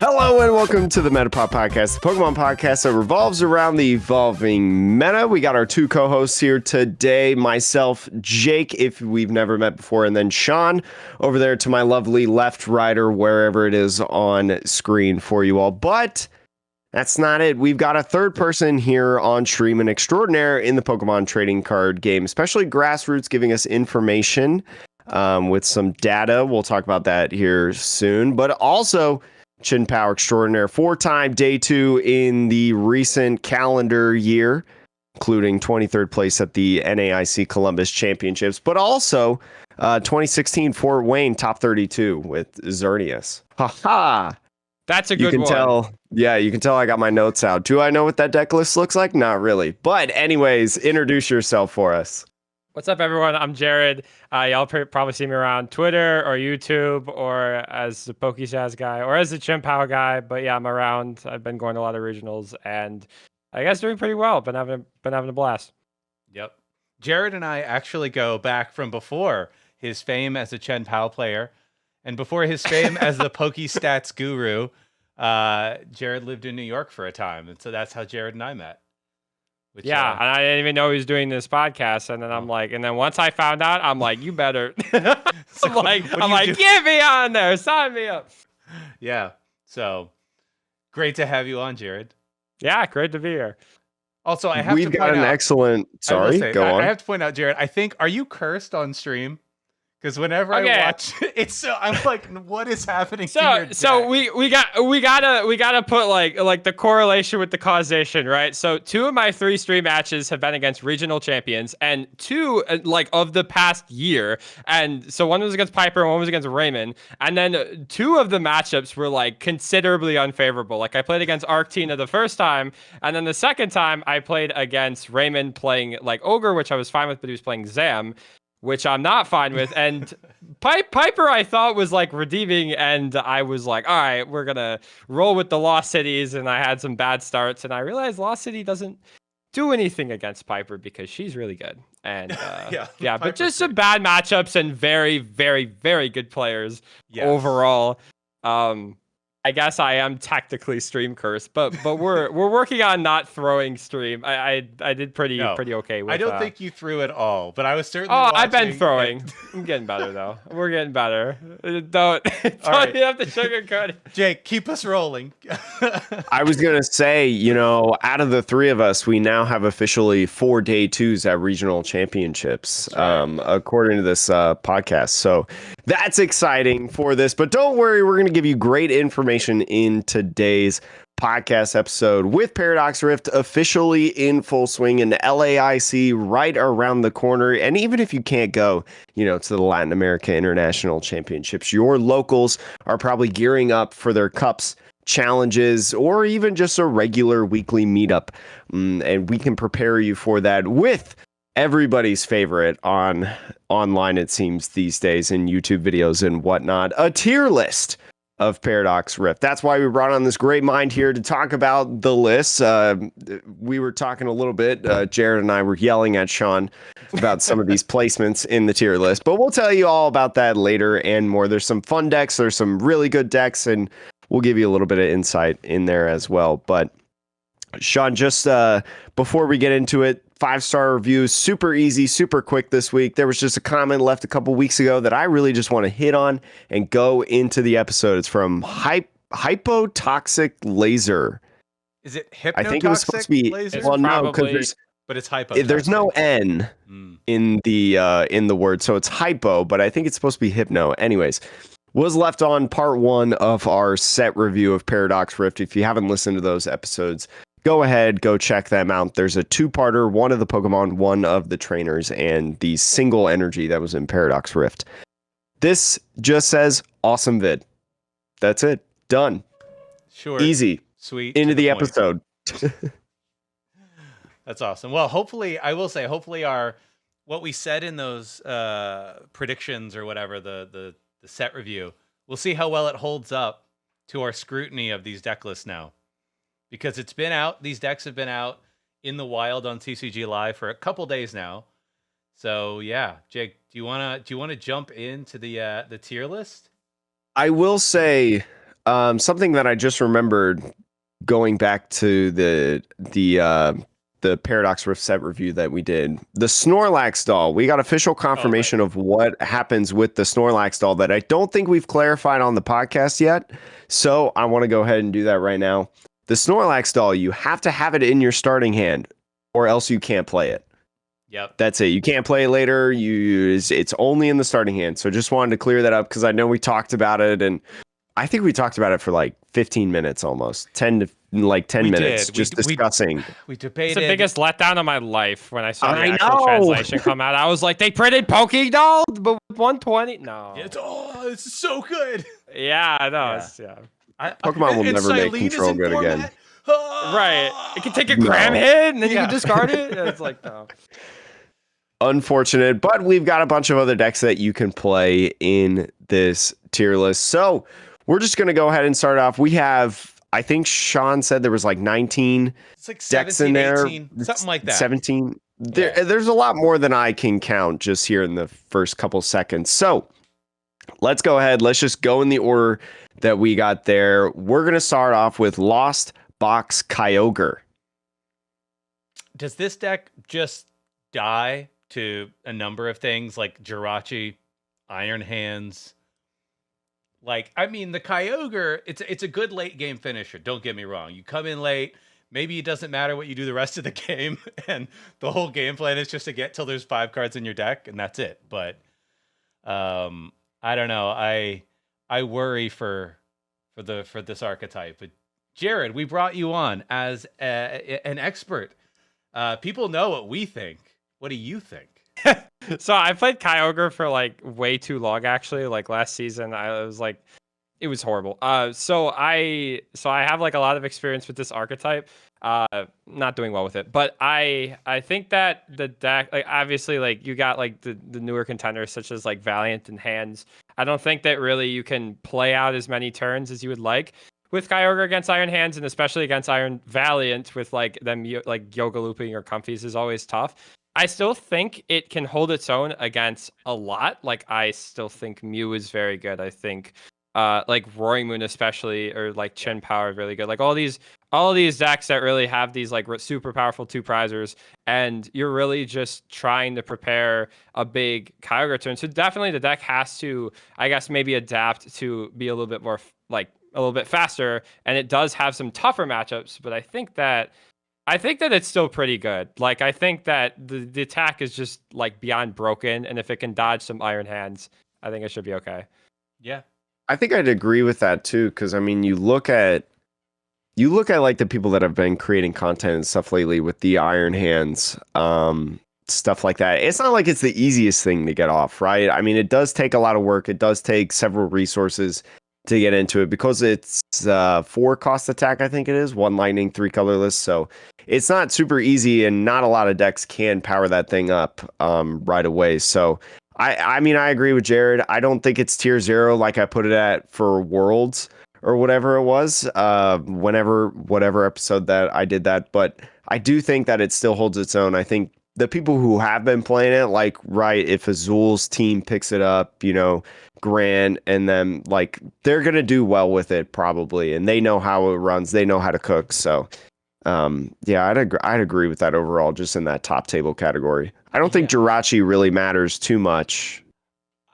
Hello and welcome to the Metapod Podcast, the Pokemon podcast that revolves around the evolving meta. We got our two co-hosts here today, myself, Jake, if we've never met before, and then Sean over there to my lovely left, right, or wherever it is on screen for you all. But that's not it. We've got a third person here on stream, an extraordinaire in the Pokemon trading card game, especially Grassroots, giving us information with some data. We'll talk about that here soon, but also Chien-Pao extraordinaire, four-time day two in the recent calendar year, including 23rd place at the NAIC Columbus Championships, but also 2016 Fort Wayne top 32 with Xerneas. Ha! That's a good one. You can tell I got my notes out. Do I know what that deck list looks like? Not really. But anyways, introduce yourself for us. What's up, everyone? I'm Jared. Y'all probably see me around Twitter or YouTube or as the PokeShaz guy or as the Chien-Pao guy. But yeah, I'm around. I've been going to a lot of regionals and I guess doing pretty well. Been having a blast. Yep. Jared and I actually go back from before his fame as a Chien-Pao player and before his fame as the PokeStats guru. Jared lived in New York for a time, and so that's how Jared and I met. Which, and I didn't even know he was doing this podcast. And then I'm like, and then once I found out, I'm like, you better. I'm like, get me on there, sign me up. Yeah. So great to have you on, Jared. Yeah, great to be here. Also, I have We've to got point an out, excellent. Sorry, go on. I have to point out, Jared. I think are you cursed on stream? Because whenever I watch it's so I'm like, what is happening to your deck? So we gotta put like the correlation with the causation, right? So 2 of my 3 stream matches have been against regional champions, and 2 like of the past year. And so one was against Piper and one was against Raymond. And then 2 of the matchups were like considerably unfavorable. Like I played against Arctina the first time, and then the second time I played against Raymond playing like Ogre, which I was fine with, but he was playing Zam, which I'm not fine with. And Piper, I thought was like redeeming, and I was like, all right, we're gonna roll with the Lost Cities, and I had some bad starts, and I realized Lost City doesn't do anything against Piper because she's really good. And but just some bad matchups and very, very, very good players overall. I guess I am technically stream cursed, but we're working on not throwing stream. I did pretty okay with. I don't think you threw at all, but I was certainly. I've been throwing. I'm getting better though. We're getting better. Don't right. You have to sugarcoat it. Jake, keep us rolling. I was gonna say, out of the 3 of us, we now have officially 4 day twos at regional championships, according to this podcast. So that's exciting for this. But don't worry, we're gonna give you great information in today's podcast episode with Paradox Rift officially in full swing and LAIC right around the corner. And even if you can't go, to the Latin America International Championships, your locals are probably gearing up for their cups, challenges, or even just a regular weekly meetup. And we can prepare you for that with everybody's favorite online, it seems these days, in YouTube videos and whatnot, a tier list of Paradox Rift. That's why we brought on this great mind here to talk about the list. We were talking a little bit. Jared and I were yelling at Sean about some of these placements in the tier list, but we'll tell you all about that later and more. There's some fun decks. There's some really good decks, and we'll give you a little bit of insight in there as well. But Sean, just before we get into it, 5-star reviews, super easy, super quick this week. There was just a comment left a couple weeks ago that I really just want to hit on and go into the episode. It's from Hypotoxic Laser. Is it hypnotoxic? I think it was supposed to be laser? Well, no, because but it's hypotoxic. There's no N in the word, so it's hypo, but I think it's supposed to be hypno. Anyways, was left on part 1 of our set review of Paradox Rift. If you haven't listened to those episodes, go ahead, go check them out. There's a 2-parter, one of the Pokemon, one of the trainers, and the single energy that was in Paradox Rift. This just says awesome vid. That's it. Done. Sure. Easy. Sweet. Into the episode. That's awesome. Well, hopefully our what we said in those predictions or whatever, the set review, we'll see how well it holds up to our scrutiny of these deck lists now. Because it's been out, these decks have been out in the wild on TCG Live for a couple days now. So yeah, Jake, do you wanna jump into the tier list? I will say Something that I just remembered going back to the Paradox Rift set review that we did. The Snorlax doll. We got official confirmation of what happens with the Snorlax doll that I don't think we've clarified on the podcast yet. So I want to go ahead and do that right now. The Snorlax doll, you have to have it in your starting hand or else you can't play it. Yep. That's it. You can't play it later. It's only in the starting hand. So just wanted to clear that up because I know we talked about it, and I think we talked about it for like 15 minutes almost. 10 minutes just discussing. We debated. It's the biggest letdown of my life when I saw the actual translation come out. I was like, they printed Pokédoll, but with 120? No. It's so good. Yeah, I know. Pokemon will never make Control good again. Right. It can take a gram hit and then you can discard it. It's like, no. Unfortunate, but we've got a bunch of other decks that you can play in this tier list. So we're just going to go ahead and start off. We have, I think Sean said there was like 19 it's like 17, decks in there. 18, something like that. 17. There's a lot more than I can count just here in the first couple seconds. So let's go ahead. Let's just go in the order that we got there. We're going to start off with Lost Box Kyogre. Does this deck just die to a number of things like Jirachi, Iron Hands? Like, I mean, the Kyogre, it's a good late game finisher. Don't get me wrong. You come in late, maybe it doesn't matter what you do the rest of the game, and the whole game plan is just to get till there's 5 cards in your deck, and that's it. But I don't know. I worry for this archetype. But Jared, we brought you on as an expert. People know what we think. What do you think? So I played Kyogre for like way too long, actually. Like last season, it was horrible. So I have like a lot of experience with this archetype. Not doing well with it, but I think that the deck, like obviously, like you got like the newer contenders such as like Valiant and Hands. I don't think that really you can play out as many turns as you would like with Kyogre against Iron Hands, and especially against Iron Valiant with like them like Yoga Looping or Comfies is always tough. I still think it can hold its own against a lot. Like I still think Mew is very good. I think like Roaring Moon especially, or like Chien-Pao are really good. Like all these decks that really have these like super powerful 2-prizers, and you're really just trying to prepare a big Kyogre turn. So definitely the deck has to, I guess, maybe adapt to be a little bit more like a little bit faster, and it does have some tougher matchups, but I think that it's still pretty good. Like, I think that the attack is just, like, beyond broken, and if it can dodge some Iron Hands, I think it should be okay. Yeah. I think I'd agree with that, too, because, I mean, you look at, like, the people that have been creating content and stuff lately with the Iron Hands, stuff like that. It's not like it's the easiest thing to get off, right? I mean, it does take a lot of work. It does take several resources to get into it because it's 4 cost attack, I think it is, 1 lightning, 3 colorless. So it's not super easy, and not a lot of decks can power that thing up right away. So I mean, I agree with Jared. I don't think it's tier 0 like I put it at for Worlds or whatever it was, whatever episode that I did that. But I do think that it still holds its own. I think the people who have been playing it, like, right, if Azul's team picks it up, you know, Grant and them, like, they're going to do well with it probably. And they know how it runs. They know how to cook. So, yeah, I'd agree with that overall, just in that top table category. I don't think Jirachi really matters too much.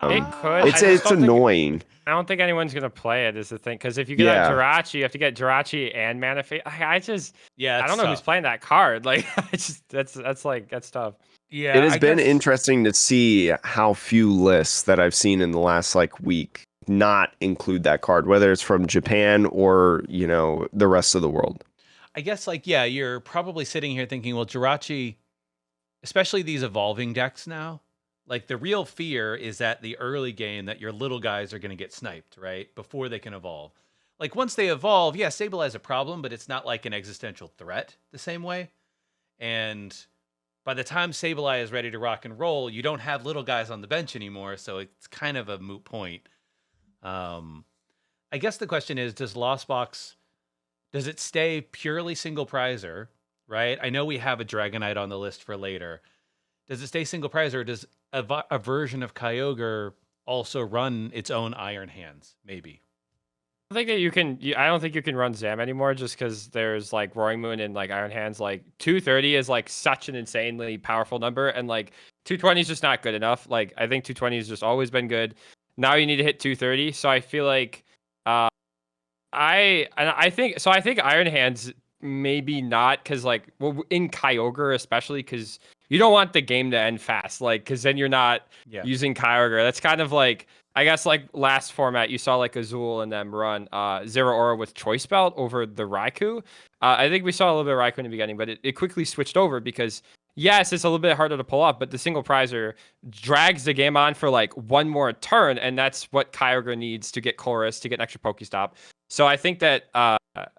It could. It's annoying. I don't think anyone's gonna play it. Is the thing, because if you get a Jirachi, you have to get Jirachi and Mana Fade. I don't know who's playing that card. Like, that's tough. Yeah, it has been interesting to see how few lists that I've seen in the last like week not include that card, whether it's from Japan or, you know, the rest of the world. I guess, like, yeah, you're probably sitting here thinking, well, Jirachi, especially these evolving decks now, like, the real fear is that the early game that your little guys are going to get sniped, right? Before they can evolve. Like, once they evolve, yeah, Sableye is a problem, but it's not like an existential threat the same way. And by the time Sableye is ready to rock and roll, you don't have little guys on the bench anymore, so it's kind of a moot point. I guess the question is, does Lost Box, does it stay purely single prizer, right? I know we have a Dragonite on the list for later. Does it stay single prizer, or does a version of Kyogre also run its own Iron Hands, maybe? I think that you can. I don't think you can run Zam anymore just because there's like Roaring Moon and like Iron Hands. Like 230 is like such an insanely powerful number, and like 220 is just not good enough. Like I think 220 has just always been good. Now you need to hit 230. So I feel like, I think so. I think Iron Hands maybe not because like well in Kyogre especially because you don't want the game to end fast. Like because then you're not using Kyogre. That's kind of like. I guess like last format, you saw like Azul and them run Zero Aura with Choice Belt over the Raikou. I think we saw a little bit of Raikou in the beginning, but it quickly switched over because yes, it's a little bit harder to pull off, but the single prizer drags the game on for like one more turn, and that's what Kyogre needs to get Chorus to get an extra Pokestop. So I think that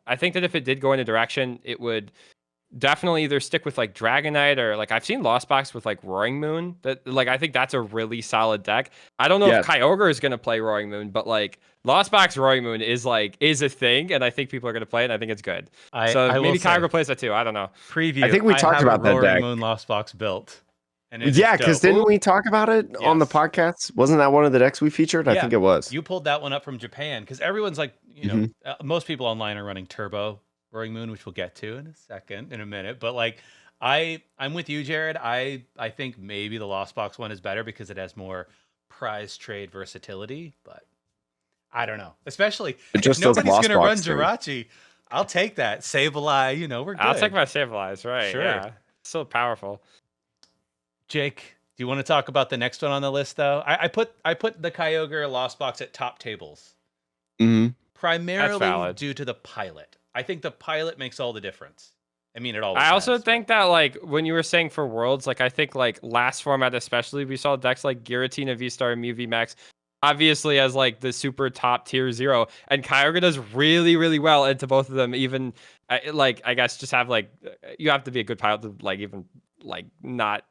if it did go in a direction, it would definitely either stick with like Dragonite or like I've seen Lost Box with like Roaring Moon. That like I think that's a really solid deck. I don't know if Kyogre is gonna play Roaring Moon, but like Lost Box Roaring Moon is a thing, and I think people are gonna play it. And I think it's good. So maybe Kyogre plays that too. I don't know. Preview. I think we talked about that Roaring deck. Moon Lost Box built. And yeah, because didn't we talk about it on the podcast? Wasn't that one of the decks we featured? I think it was. You pulled that one up from Japan because everyone's like, most people online are running Turbo Roaring Moon, which we'll get to in a minute. But like, I'm with you, Jared. I think maybe the Lost Box one is better because it has more prize trade versatility. But I don't know. Especially if nobody's going to run Jirachi, I'll take that. Sableye, we're good. I'll take my Sableyes, right? Sure. Yeah, so powerful. Jake, do you want to talk about the next one on the list, though? I put the Kyogre Lost Box at top tables, primarily due to the pilot. I think the pilot makes all the difference. I mean, it always. I also think that like when you were saying for Worlds, like I think like last format especially, we saw decks like Giratina VSTAR and Mew VMAX, obviously as like the super top tier 0, and Kyogre does really really well into both of them. Even like I guess just have like you have to be a good pilot to like even like not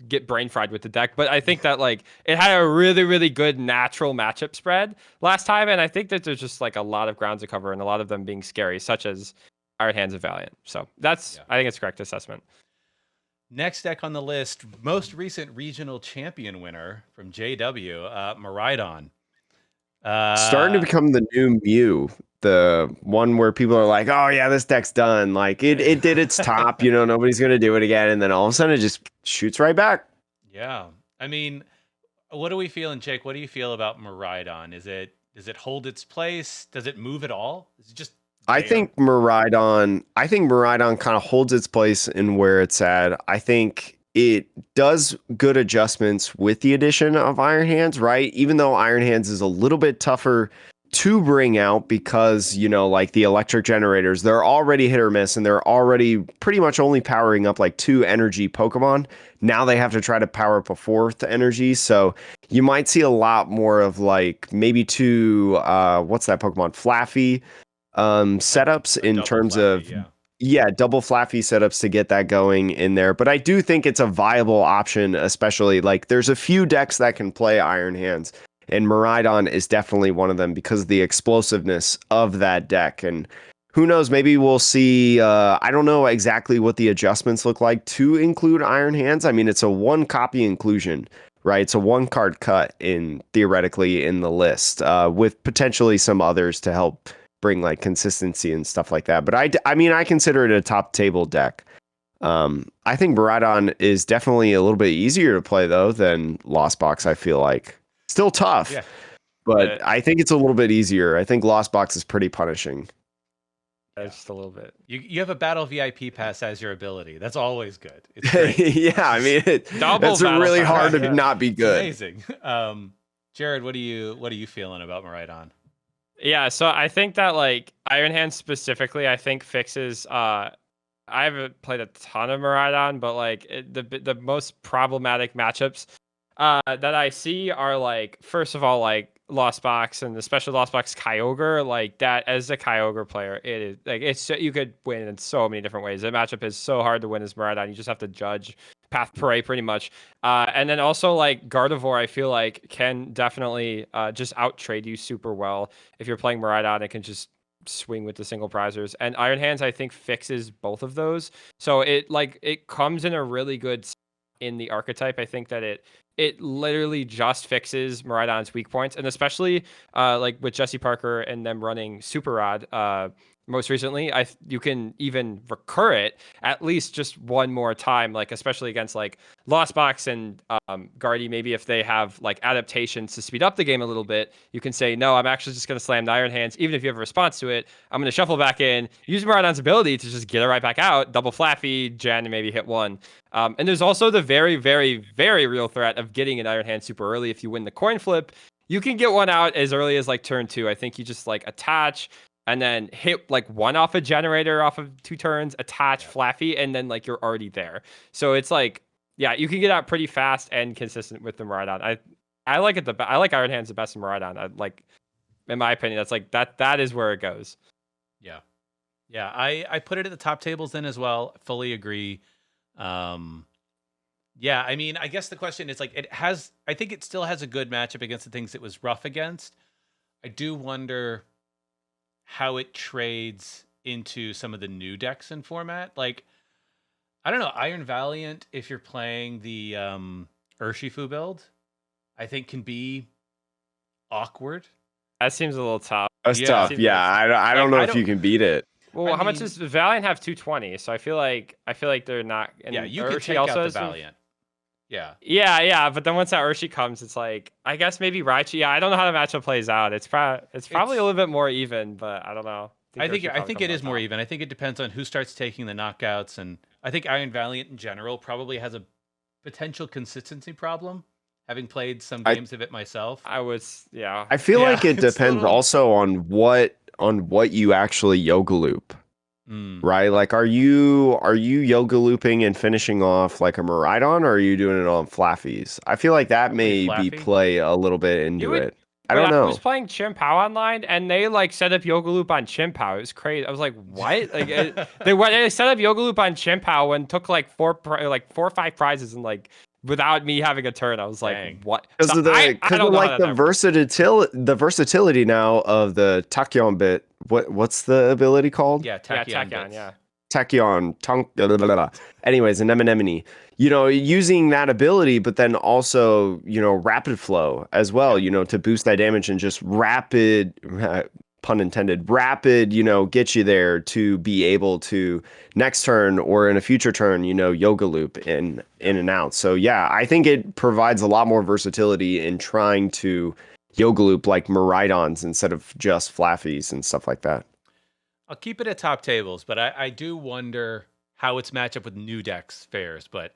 get brain fried with the deck, but I think that like it had a really really good natural matchup spread last time, and I think that there's just like a lot of ground to cover and a lot of them being scary, such as Iron Hands of Valiant. So that's I think it's a correct assessment. Next deck on the list, most recent regional champion winner from JW, Miraidon. Starting to become the new Mew, the one where people are like, oh yeah, this deck's done. Like it did its top, nobody's going to do it again. And then all of a sudden it just shoots right back. Yeah. I mean, what are we feeling, Jake? What do you feel about Miraidon? Does it hold its place? Does it move at all? Is it just I think Miraidon kind of holds its place in where it's at. I think it does good adjustments with the addition of Iron Hands, right? Even though Iron Hands is a little bit tougher to bring out because, like the electric generators, they're already hit or miss and they're already pretty much only powering up like 2 energy Pokemon. Now they have to try to power up a 4th energy. So you might see a lot more of like maybe 2, what's that Pokemon? Flaffy setups in terms of double Flaffy setups to get that going in there. But I do think it's a viable option, especially like there's a few decks that can play Iron Hands, and Miraidon is definitely one of them because of the explosiveness of that deck. And who knows, maybe we'll see, I don't know exactly what the adjustments look like to include Iron Hands. I mean, it's a 1 copy inclusion, right? It's a 1 card cut theoretically in the list, with potentially some others to help bring like consistency and stuff like that. But I mean, I consider it a top table deck. I think Miraidon is definitely a little bit easier to play though than Lost Box. I feel like still tough, but I think it's a little bit easier. I think Lost Box is pretty punishing. Just a little bit. You have a battle VIP pass as your ability. That's always good. It's great. Yeah, I mean, it's really hard to not be good. It's amazing. Jared, what are you feeling about Miraidon? Yeah, so I think that like Iron Hands specifically, I think fixes. I haven't played a ton of Miraidon, but like the most problematic matchups that I see are like, first of all, like Lost Box and especially Lost Box Kyogre. Like that, as a Kyogre player, it is like you could win in so many different ways. The matchup is so hard to win as Miraidon. You just have to judge path parade pretty much. And then also like Gardevoir, I feel like can definitely just out trade you super well. If you're playing Miraidon, it can just swing with the single prizers. And Iron Hands, I think, fixes both of those. So it comes in a really good in the archetype. I think that it it literally just fixes Miraidon's weak points, and especially like with Jesse Parker and them running Super Rod. Most recently, you can even recur it at least just one more time, like especially against like Lost Box and Guardy. Maybe if they have like adaptations to speed up the game a little bit, you can say, no, I'm actually just going to slam the Iron Hands. Even if you have a response to it, I'm going to shuffle back in, use Miraidon's ability to just get it right back out, double Flaffy, Jen, and maybe hit one. And there's also the very, very, very real threat of getting an Iron Hand super early. If you win the coin flip, you can get one out as early as like turn 2. I think you just like attach and then hit like one off a generator off of 2 turns, attach Flaffy, and then like you're already there. So it's like, yeah, you can get out pretty fast and consistent with the Miraidon. I like it I like Iron Hands the best in Miraidon. I like, in my opinion, that's like that is where it goes. Yeah. Yeah, I put it at the top tables then as well. Fully agree. Yeah, I mean, I guess the question is like I think it still has a good matchup against the things it was rough against. I do wonder how it trades into some of the new decks in format. Like, I don't know, Iron Valiant, if you're playing the Urshifu build, I think can be awkward. That seems a little tough. That's tough. Yeah, I don't know if you can beat it. Well, how much does Valiant have? 220. So I feel like they're not. And yeah, you can take out the Valiant. Yeah. But then once that Urshi comes, it's like, I guess maybe Raichu. Yeah, I don't know how the matchup plays out. It's probably a little bit more even, but I don't know. I think it is more even. I think it depends on who starts taking the knockouts, and I think Iron Valiant in general probably has a potential consistency problem. Having played some games of it myself, I feel like it depends also on what you actually yoga loop. Right? Like, are you yoga looping and finishing off like a Miraidon, or are you doing it on Flaffies? I feel like that may play a little bit into it. I don't know. I was playing Chien-Pao online, and they like set up yoga loop on Chien-Pao. It was crazy. I was like, what? Like they set up yoga loop on Chien-Pao and took like 4 or 5 prizes and like without me having a turn. I was like, what? Because of the versatility now of the Tachyon bit. What's the ability called? Yeah, Tachyon. Yeah. Tachyon. Anyways, an anemone. Using that ability, but then also, rapid flow as well, to boost that damage and just rapid, pun intended, rapid, get you there to be able to next turn or in a future turn, yoga loop in and out. So yeah, I think it provides a lot more versatility in trying to yoga loop like Miraidons instead of just Flaffies and stuff like that. I'll keep it at top tables, but I do wonder how its matchup with new decks fares. But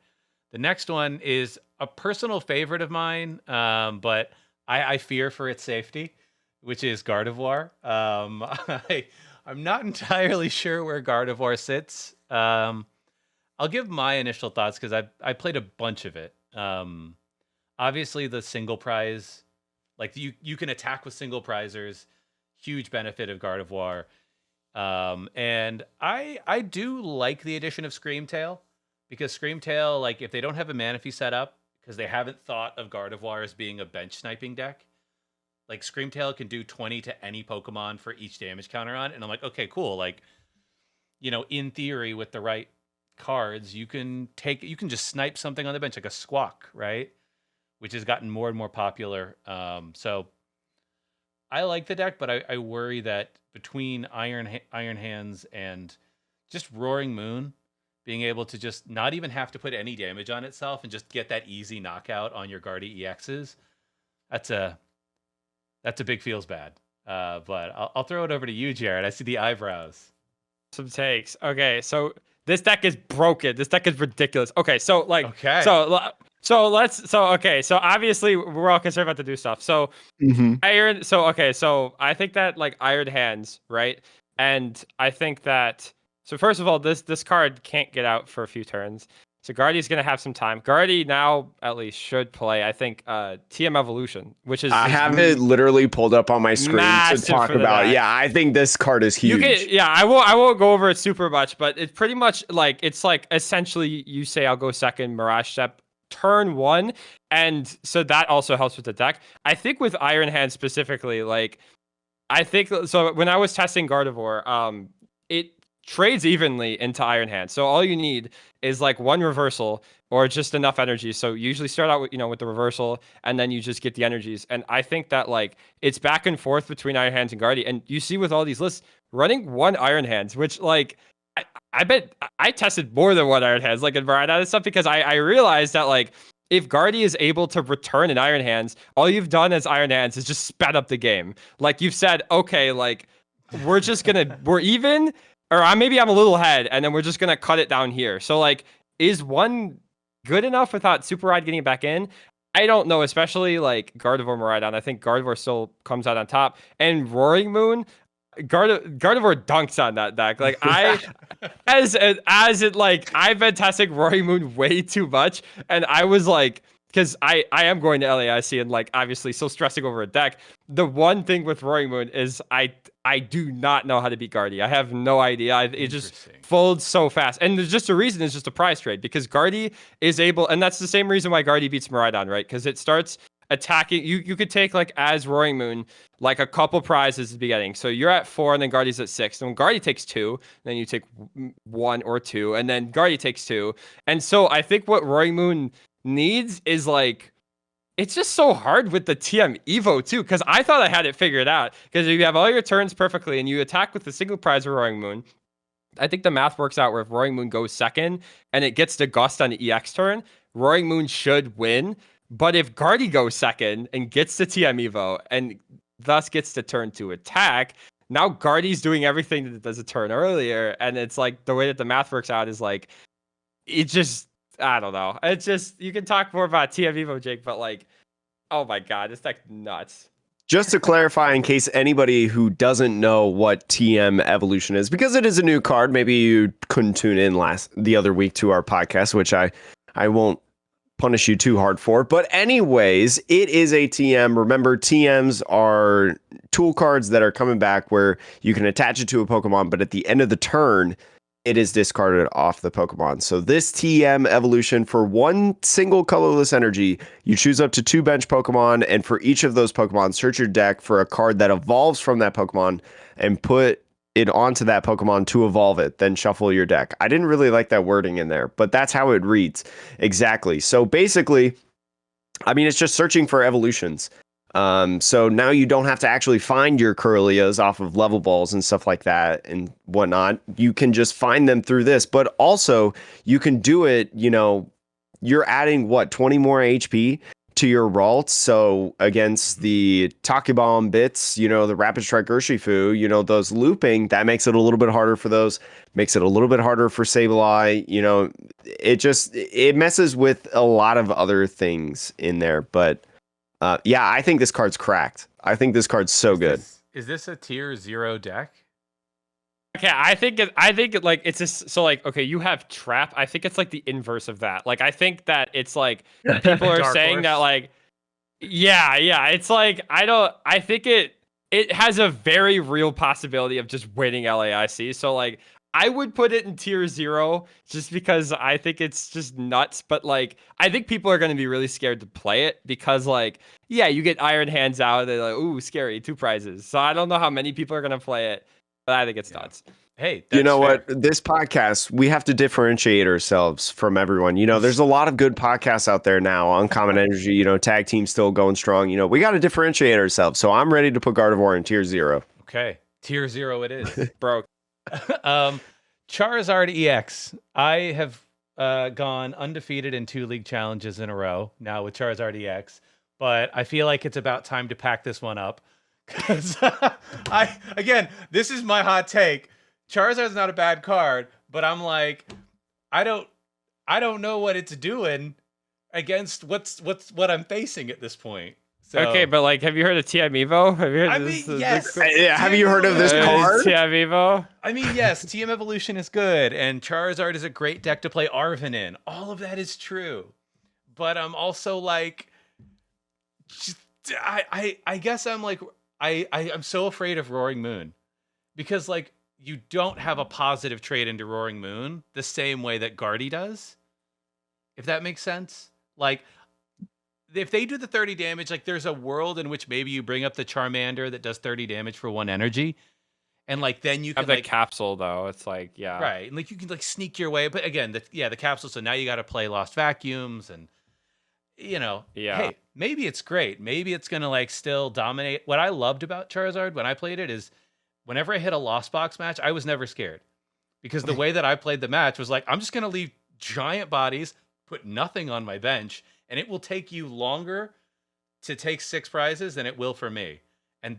the next one is a personal favorite of mine, but I fear for its safety, which is Gardevoir. I'm not entirely sure where Gardevoir sits. I'll give my initial thoughts because I played a bunch of it. Obviously, the single prize, like you can attack with single prizers, huge benefit of Gardevoir. And I do like the addition of Screamtail, because Screamtail, like if they don't have a Manaphy set up, because they haven't thought of Gardevoir as being a bench sniping deck, like Screamtail can do 20 to any Pokemon for each damage counter on, and I'm like, okay, cool. Like, in theory, with the right cards, you can just snipe something on the bench, like a Squawk, right? Which has gotten more and more popular. So I like the deck, but I worry that between Iron Hands and just Roaring Moon, being able to just not even have to put any damage on itself and just get that easy knockout on your Guardy EXs, that's a big feels bad. But I'll throw it over to you, Jared. I see the eyebrows. Some takes. Okay, so this deck is broken. This deck is ridiculous. Okay, so so obviously we're all concerned about the new stuff. So so I think that like Iron Hands, right? And I think that, so first of all, this card can't get out for a few turns. So Guardy's gonna have some time. Guardy now at least should play, I think, TM Evolution, which is I have it literally pulled up on my screen to talk about. Yeah, I think this card is huge. I won't go over it super much, but it's pretty much like essentially you say I'll go second, Mirage Step, turn 1, and so that also helps with the deck. I think with Iron Hand specifically, like I think so when I was testing Gardevoir, trades evenly into Iron Hand. So all you need is like one reversal or just enough energy. So you usually start out with, with the reversal and then you just get the energies. And I think that like it's back and forth between Iron Hands and Guardy. And you see with all these lists running one Iron Hands, which like I bet I tested more than one Iron Hands like in Miraidon and stuff because I realized that like if Guardy is able to return an Iron Hands, all you've done as Iron Hands is just sped up the game. Like you've said, okay, like we're even, or maybe I'm a little ahead, and then we're just gonna cut it down here. So like, is one good enough without Super Ride getting it back in? I don't know, especially like Gardevoir Miraidon. I think Gardevoir still comes out on top, and Roaring Moon. Gardevoir dunks on that deck. Like as it like I've been testing Roaring Moon way too much, and I was like, because I am going to LAIC and like obviously still stressing over a deck. The one thing with Roaring Moon is I do not know how to beat Guardy. I have no idea. It just folds so fast, and there's just a reason. It's just a prize trade because Guardy is able, and that's the same reason why Guardy beats Miraidon, right? Because it starts attacking. You could take like as Roaring Moon like a couple prizes at the beginning. So you're at 4 and then Guardy's at 6. And when Guardy takes 2, then you take 1 or 2 and then Guardy takes 2. And so I think what Roaring Moon needs is like it's just so hard with the TM Evo too because I thought I had it figured out because if you have all your turns perfectly and you attack with a single prize of Roaring Moon, I think the math works out where if Roaring Moon goes second and it gets to Gust on the EX turn, Roaring Moon should win. But if Guardy goes second and gets to TM Evo and thus gets to turn to attack, now Guardy's doing everything that it does a turn earlier. And it's like the way that the math works out is like, it just, I don't know. It's just, you can talk more about TM Evo, Jake, but like, oh my God, it's like nuts. Just to clarify, in case anybody who doesn't know what TM Evolution is, because it is a new card, maybe you couldn't tune in the other week to our podcast, which I won't punish you too hard for. But anyways, it is a TM. Remember, TMs are tool cards that are coming back where you can attach it to a Pokemon, but at the end of the turn, it is discarded off the Pokemon. So this TM evolution, for one single colorless energy, you choose up to 2 bench Pokemon, and for each of those Pokemon, search your deck for a card that evolves from that Pokemon and put it onto that Pokemon to evolve it, then shuffle your deck. I didn't really like that wording in there, but that's how it reads. Exactly. So basically, I mean, it's just searching for evolutions. So now you don't have to actually find your Kirlias off of level balls and stuff like that and whatnot. You can just find them through this, but also you can do it, you're adding 20 more HP to your Ralt. So against the Takibomb bits, the Rapid Strike Urshifu, those looping, that makes it a little bit harder for those, makes it a little bit harder for Sableye. It messes with a lot of other things in there. But yeah, I think this card's cracked. I think this card's so good. Is this a tier 0 deck? Okay, I think it's just so like, okay, you have Trap. I think it's like the inverse of that. Like I think that it's like people are saying that like yeah, it's like I think it has a very real possibility of just winning LAIC. So like I would put it in tier 0 just because I think it's just nuts. But like, I think people are going to be really scared to play it because like, yeah, you get Iron Hands out. They're like, ooh, scary, 2 prizes. So I don't know how many people are going to play it, but I think it's nuts. Hey, you know what? This podcast, we have to differentiate ourselves from everyone. There's a lot of good podcasts out there now. Uncommon Energy, Tag Team still going strong. We got to differentiate ourselves. So I'm ready to put Gardevoir in tier 0. Okay. Tier 0 it is. Bro. Charizard EX. I have gone undefeated in 2 league challenges in a row now with Charizard EX, but I feel like it's about time to pack this one up because this is my hot take. Charizard's not a bad card, but I'm like, I don't know what it's doing against what I'm facing at this point. So, okay, but like, have you heard of TM Evo? Have you heard yes. Have you heard of this card? TM Evo? I mean, yes, TM Evolution is good, and Charizard is a great deck to play Arven in. All of that is true. But I'm also like, I guess I'm like, I'm so afraid of Roaring Moon. Because like, you don't have a positive trade into Roaring Moon the same way that Guardy does. If that makes sense. Like, if they do the 30 damage, like there's a world in which maybe you bring up the Charmander that does 30 damage for 1 energy, And like then you Have can the like capsule though. It's like right, and like you can like sneak your way. But again, the capsule. So now you got to play Lost Vacuums, and yeah. hey, maybe it's great. Maybe it's gonna like still dominate. What I loved about Charizard when I played it is whenever I hit a Lost Box match, I was never scared because the way that I played the match was like I'm just gonna leave giant bodies, put nothing on my bench, and it will take you longer to take 6 prizes than it will for me. And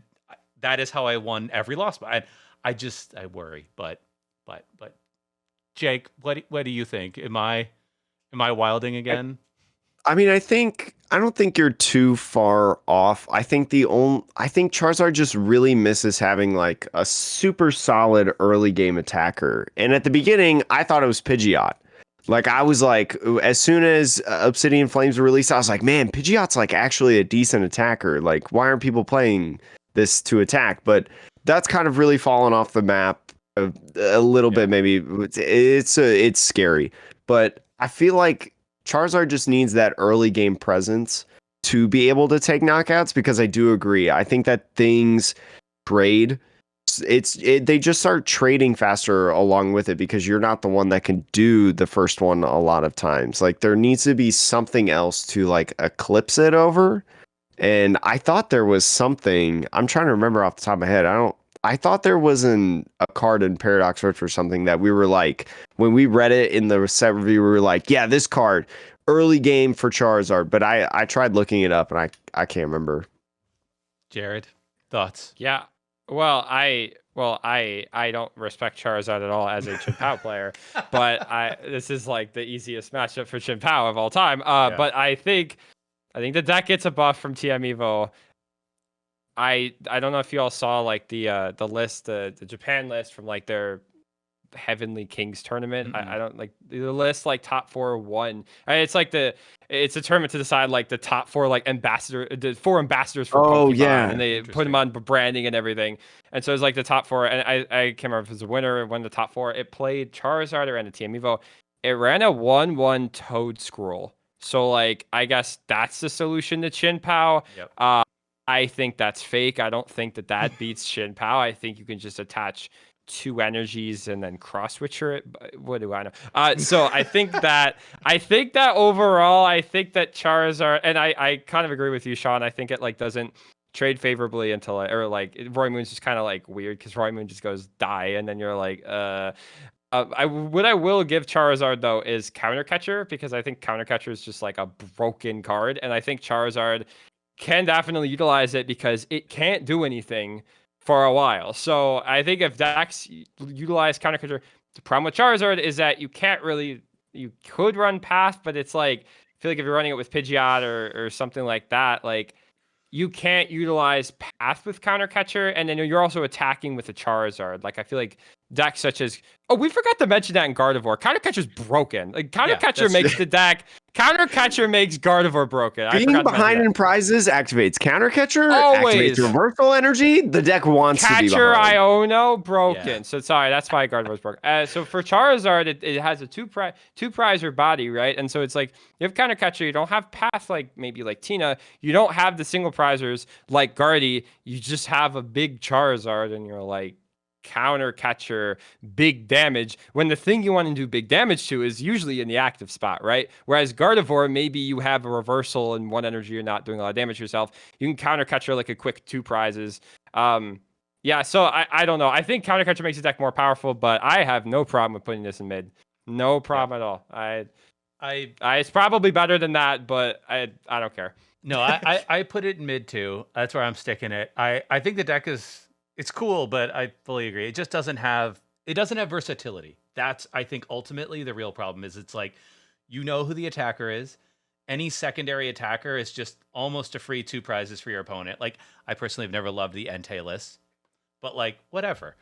that is how I won every Lost Box. I worry, but Jake, what do you think? Am I wilding again? I mean, I don't think you're too far off. I think Charizard just really misses having like a super solid early game attacker. And at the beginning, I thought it was Pidgeot. Like I was like, as soon as Obsidian Flames were released, I was like, man, Pidgeot's like actually a decent attacker. Like, why aren't people playing this to attack? But that's kind of really fallen off the map a little bit. Maybe it's scary, but I feel like Charizard just needs that early game presence to be able to take knockouts, because I do agree. I think that things trade. They just start trading faster along with it because you're not the one that can do the first one a lot of times. Like there needs to be something else to like eclipse it over. And I thought there was something. I'm trying to remember off the top of my head. I thought there was a card in Paradox Search or something that we were like, when we read it in the set review, we were like, yeah, this card, early game for Charizard. But I tried looking it up and I can't remember. Jared, thoughts? Yeah. Well, I don't respect Charizard at all as a Chien-Pao player, but this is like the easiest matchup for Chien-Pao of all time. But I think the deck gets a buff from TM Evo. I don't know if you all saw like the list, the Japan list from like their Heavenly Kings tournament. I don't like the list, like top 4 won. It's like it's a tournament to decide like the top 4 like the 4 ambassadors for Pokemon, and they put them on branding and everything. And so it's like the top 4, and I can't remember if it was a winner or one of the top 4. It played Charizard or a TM Evo. It ran a 1/1 Toad Scroll. So like I guess that's the solution to Chien-Pao. Yep. I think that's fake. I don't think that beats Chien-Pao. I think you can just attach 2 energies and then cross switcher it. What do I know? So I think that overall, I think that Charizard, and I kind of agree with you, Sean. I think it like doesn't trade favorably until Roy Moon's just kind of like weird because Roy Moon just goes die, and then you're like, what I will give Charizard though is Counter Catcher, because I think Counter Catcher is just like a broken card, and I think Charizard can definitely utilize it because it can't do anything for a while. So I think if decks utilize Counter Catcher, the problem with Charizard is that you could run Path, but it's like, I feel like if you're running it with Pidgeot or something like that, like you can't utilize Path with Counter Catcher, and then you're also attacking with a Charizard. Like I feel like decks such as, we forgot to mention that in Gardevoir, Counter Catcher's broken. Like Counter Catcher makes the deck. Counter Catcher makes Gardevoir broken. Being behind in prizes activates Counter Catcher, always activates reversal energy. The deck wants to be Catcher behind. Iono broken. Yeah. So sorry, that's why Gardevoir's broken. So for Charizard, it has a two prizer body, right? And so it's like you have Counter Catcher, you don't have Path like maybe like Tina, you don't have the single prizers like Guardy, you just have a big Charizard, and you're like, Counter Catcher, big damage, when the thing you want to do big damage to is usually in the active spot, right? Whereas Gardevoir, maybe you have a reversal and 1 energy, you're not doing a lot of damage to yourself. You can Counter Catcher like a quick 2 prizes. Yeah, so I don't know. I think Counter Catcher makes the deck more powerful, but I have no problem with putting this in mid. No problem at all. It's probably better than that, but I don't care. No, I put it in mid too. That's where I'm sticking it. I think the deck it's cool, but I fully agree. It just doesn't have versatility. That's, I think, ultimately the real problem is it's like, you know who the attacker is. Any secondary attacker is just almost a free 2 prizes for your opponent. Like, I personally have never loved the Entei list, but like, whatever.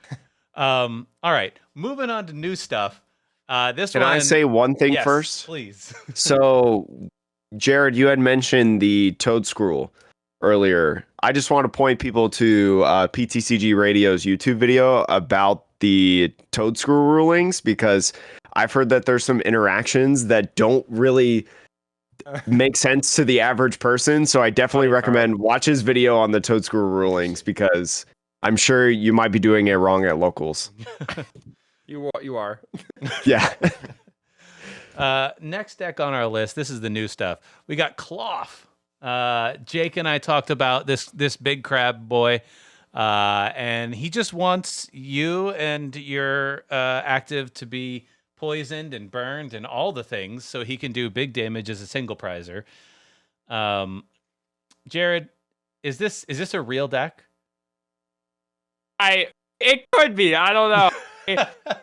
All right, moving on to new stuff. Can I say one thing first? Please. So, Jared, you had mentioned the Toad Scroll earlier. I just want to point people to PTCG Radio's YouTube video about the Toad Scroll rulings, because I've heard that there's some interactions that don't really make sense to the average person. So I definitely recommend watch his video on the Toad Scroll rulings, because I'm sure you might be doing it wrong at locals. You are. Yeah. Next deck on our list. This is the new stuff. We got Cloth. Jake and I talked about this big crab boy, and he just wants you and your active to be poisoned and burned and all the things, so he can do big damage as a single prizer. Jared, is this a real deck? It could be. I don't know.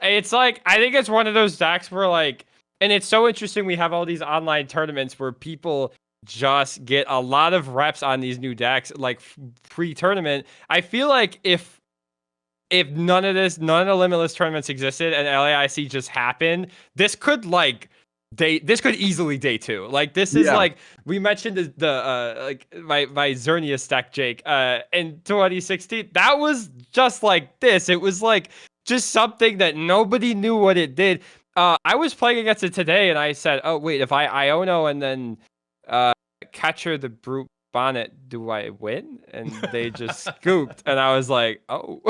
It's like, I think it's one of those decks where like, and it's so interesting. We have all these online tournaments where people just get a lot of reps on these new decks, like pre-tournament. I feel like if none of the Limitless tournaments existed and LAIC just happened, this could easily day 2. Like this is like, we mentioned the like my Xerneas deck, Jake, in 2016. That was just like this. It was like just something that nobody knew what it did. I was playing against it today and I said, oh wait, if I Iono and then Catcher the Brute Bonnet, do I win? And they just scooped, and I was like, oh.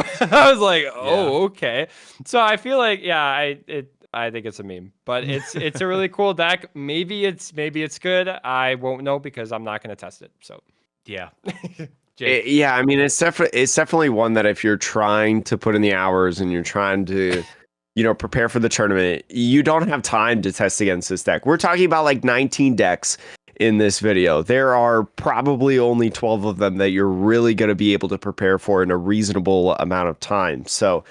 Okay. So I feel like, I think it's a meme, but it's a really cool deck. Maybe it's good. I won't know because I'm not going to test it. So yeah. I mean, it's definitely one that if you're trying to put in the hours and you're trying to, prepare for the tournament, you don't have time to test against this deck. We're talking about like 19 decks in this video. There are probably only 12 of them that you're really going to be able to prepare for in a reasonable amount of time. So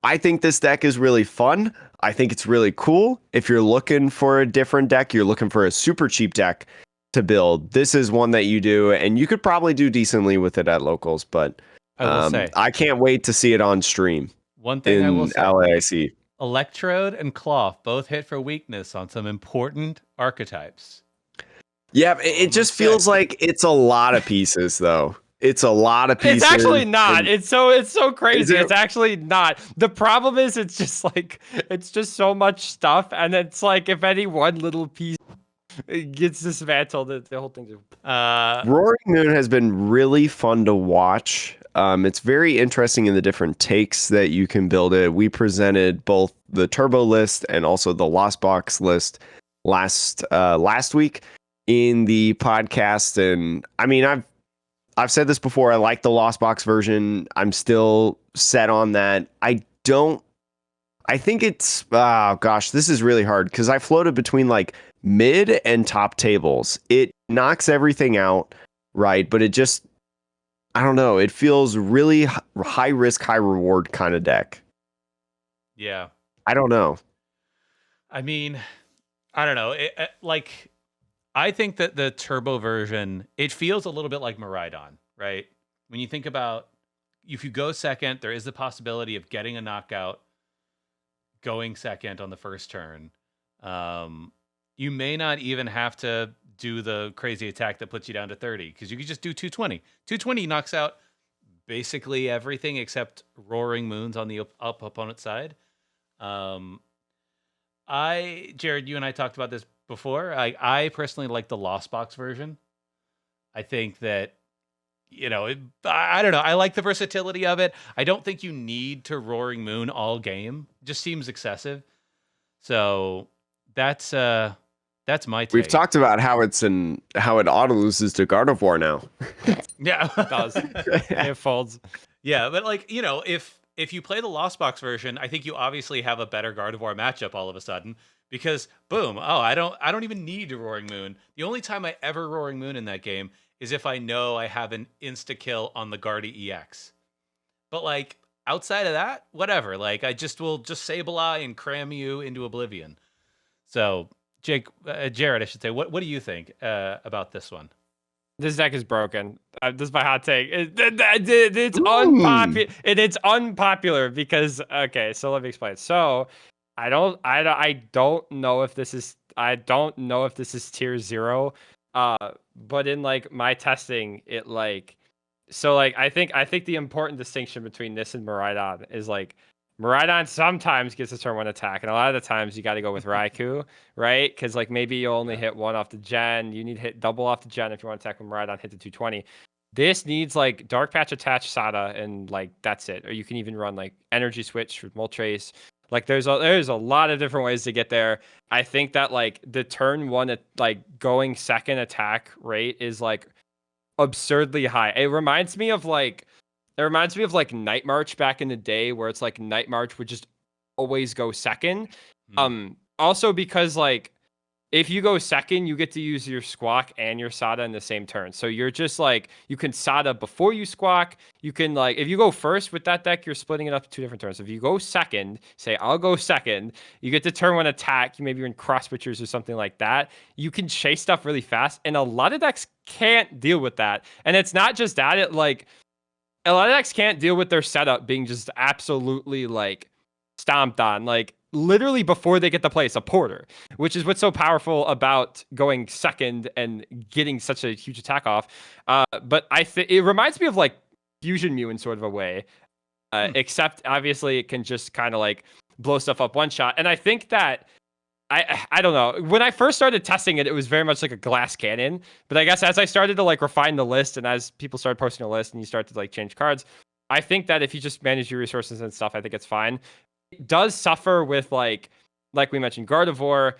I think this deck is really fun. I think it's really cool. If you're looking for a different deck, you're looking for a super cheap deck to build, this is one that you do, and you could probably do decently with it at locals, but I will say, I can't wait to see it on stream. One thing I will say, LAIC. Electrode and Cloth both hit for weakness on some important archetypes. Yeah, it just feels like it's a lot of pieces, though. It's a lot of pieces. It's actually not. It's so crazy. It's actually not. The problem is it's just so much stuff, and it's like if any one little piece gets dismantled, the whole thing's. Roaring Moon has been really fun to watch. It's very interesting in the different takes that you can build it. We presented both the Turbo list and also the Lost Box list last week in the podcast, and I mean, I've said this before. I like the Lost Box version. I'm still set on that. I think it's this is really hard because I floated between like mid and top tables. It knocks everything out, right? But it just, I don't know. It feels really high risk, high reward kind of deck. Yeah. I don't know. I mean, I don't know. I think that the turbo version, it feels a little bit like Miraidon, right? When you think about, if you go second, there is the possibility of getting a knockout, going second on the first turn. You may not even have to do the crazy attack that puts you down to 30, because you could just do 220. 220 knocks out basically everything except Roaring Moons on the up opponent's side. Jared, you and I talked about this before. I personally like the Lost Box version. I think that, I don't know. I like the versatility of it. I don't think you need to Roaring Moon all game. It just seems excessive. So that's my take. We've talked about how it auto loses to Gardevoir now. Yeah, it does. It folds. Yeah, but if you play the Lost Box version, I think you obviously have a better Gardevoir matchup all of a sudden. Because boom, I don't even need to Roaring Moon. The only time I ever Roaring Moon in that game is if I know I have an insta kill on the Gardevoir EX. But outside of that, whatever. I will just Sableye and cram you into oblivion. So Jared, I should say, what do you think about this one? This deck is broken. This is my hot take. It's unpopular. It's unpopular because, okay, so let me explain. So I don't know if this is tier 0. But in my testing, it I think the important distinction between this and Miraidon is Miraidon sometimes gets a turn 1 attack, and a lot of the times you got to go with Raikou, right? Because maybe you only hit 1 off the gen. You need to hit double off the gen if you want to attack with Miraidon, hit the 220. This needs like Dark Patch attached Sada, and like that's it. Or you can even run like Energy Switch with Moltres. Like there's a lot of different ways to get there. I think that like the turn one like going second attack rate is like absurdly high. It reminds me of like Night March back in the day, where it's like Night March would just always go second. Also because like if you go second, you get to use your Squawk and your Sada in the same turn. So you're just like, you can Sada before you Squawk. You can like, if you go first with that deck, you're splitting it up to 2 different turns. If you go second, say, I'll go second, you get to turn 1 attack. Maybe you're in Cross Switchers or something like that. You can chase stuff really fast. And a lot of decks can't deal with that. And it's not just that, a lot of decks can't deal with their setup being just absolutely like stomped on. Like, literally before they get to place a porter, which is what's so powerful about going second and getting such a huge attack off. But it reminds me of like Fusion Mew in sort of a way, except obviously it can just kind of like blow stuff up one shot. And I think that I don't know, when I first started testing it, it was very much like a glass cannon. But I guess as I started to like refine the list, and as people started posting a list and you start to like change cards, I think that if you just manage your resources and stuff, I think it's fine. It does suffer with like we mentioned Gardevoir.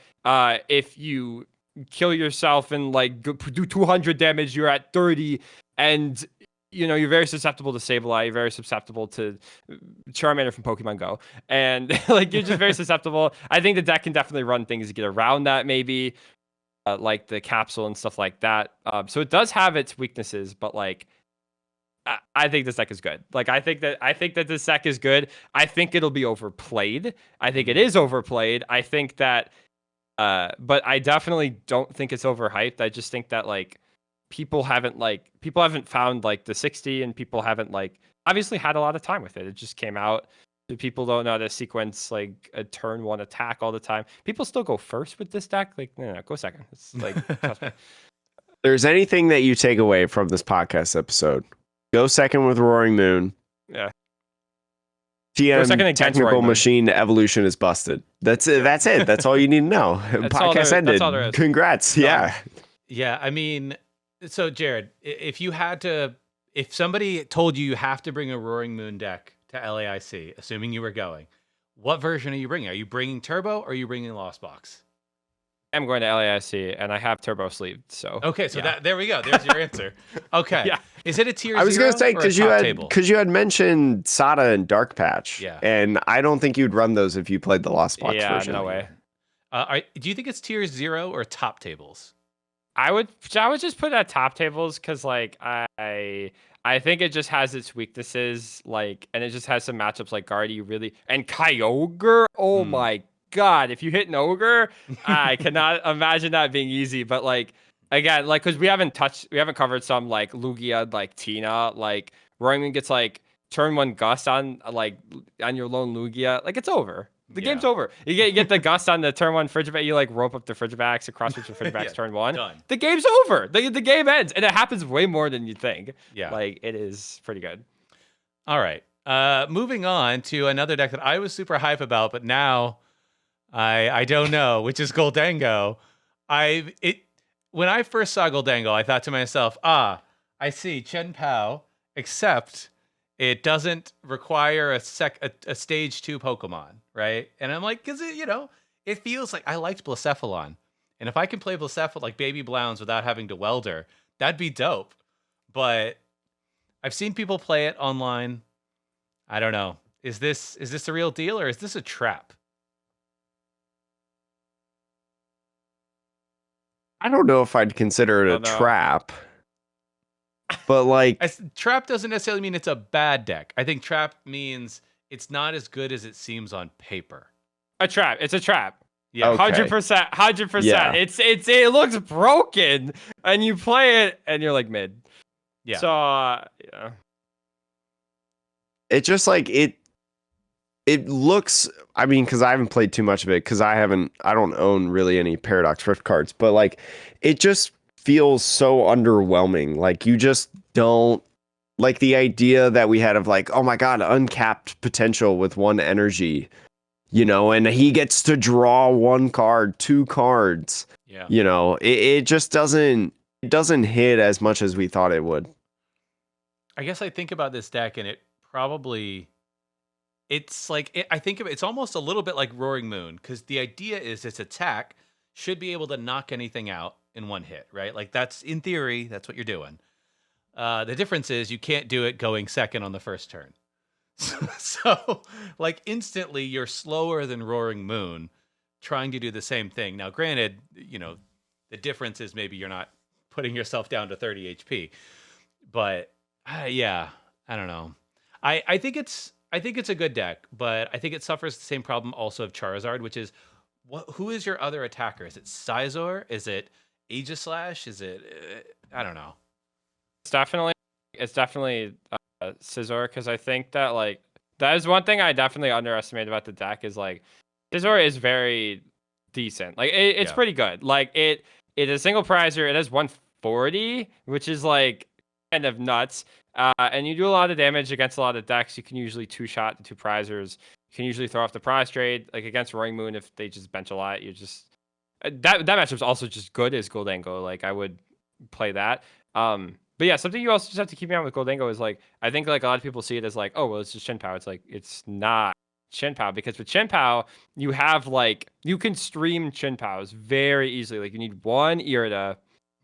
If you kill yourself and like do 200 damage, you're at 30, and you're very susceptible to Sableye. You're very susceptible to Charmander from Pokemon Go, and like you're just very susceptible. I think the deck can definitely run things to get around that, maybe like the capsule and stuff like that. So it does have its weaknesses, but like, I think this deck is good. Like, I think that this deck is good. I think it'll be overplayed. I think it is overplayed. I think that, but I definitely don't think it's overhyped. I just think that like people haven't found like the 60, and people haven't like obviously had a lot of time with it. It just came out. People don't know how to sequence like a turn 1 attack all the time. People still go first with this deck. Like, no, go second. It's like, trust me. There's anything that you take away from this podcast episode, go second with Roaring Moon. Yeah. TM technical machine evolution is busted. That's it. That's it. That's all you need to know. Podcast ended. That's all there is. Congrats. Yeah. Yeah. I mean, so Jared, if somebody told you have to bring a Roaring Moon deck to LAIC, assuming you were going, what version are you bringing? Are you bringing Turbo or are you bringing Lost Box? I'm going to LAIC, and I have Turbo sleeved. So okay, so there we go. There's your answer. Okay, yeah. Is it a tier 0? I was going to say because you had mentioned Sada and Dark Patch, yeah, and I don't think you'd run those if you played the Lost Box version. No way. Do you think it's tier 0 or top tables? I would just put it at top tables because like I think it just has its weaknesses, like, and it just has some matchups like Guardy really and Kyogre. Oh my God, if you hit an ogre, I cannot imagine that being easy. But like, again, like, because we haven't covered some like Lugia, like Tina, like Roaring Moon gets like turn 1 gust on your lone Lugia, like it's over. The game's over. You get the gust on the turn 1 Frigivax, you like rope up the Frigivax, across with the Frigivax turn 1. Done. The game's over. The game ends, and it happens way more than you think. Yeah, like it is pretty good. All right, moving on to another deck that I was super hype about, but now I don't know, which is Gholdengo. When I first saw Gholdengo, I thought to myself, I see Chien-Pao, except it doesn't require a stage 2 Pokemon, right? And I'm like, because it feels like I liked Blacephalon, and if I can play Blacephalon like Baby Blounds without having to Welder, that'd be dope. But I've seen people play it online. I don't know. Is this a real deal, or is this a trap? I don't know if I'd consider it a trap, but like trap doesn't necessarily mean it's a bad deck. I think trap means it's not as good as it seems on paper. It's a trap. Yeah, 100%. 100%. Yeah. It looks broken, and you play it, and you're like mid. Yeah. So yeah. It just like it looks, I mean, because I haven't played too much of it, because I don't own really any Paradox Rift cards, but like it just feels so underwhelming. Like you just don't like the idea that we had of like, oh my God, uncapped potential with 1 energy, and he gets to draw 1 card, 2 cards. Yeah. It just doesn't hit as much as we thought it would. I guess I think about this deck, and it probably it's like I think of it's almost a little bit like Roaring Moon, because the idea is its attack should be able to knock anything out in one hit, right? Like that's in theory, that's what you're doing. The difference is you can't do it going second on the first turn. So, like instantly, you're slower than Roaring Moon, trying to do the same thing. Now, granted, the difference is maybe you're not putting yourself down to 30 HP, but yeah, I don't know. I think it's a good deck, but I think it suffers the same problem also of Charizard, which is who is your other attacker? Is it Scizor? Is it Aegislash? Is it I don't know. It's definitely Scizor, because I think that like that is one thing I definitely underestimate about the deck is like Scizor is very decent. Like it's pretty good. Like it is a single prizer. It has 140, which is like kind of nuts. And you do a lot of damage against a lot of decks. You can usually two-shot the two prizers. You can usually throw off the prize trade. Like against Roaring Moon, if they just bench a lot, you just that matchup's also just good as Gholdengo. Like I would play that. But yeah, something you also just have to keep in mind with Gholdengo is like I think like a lot of people see it as like, oh well, it's just Chien-Pao. It's like it's not Chien-Pao, because with Chien-Pao you have like you can stream Chien-Paos very easily. Like you need one Irida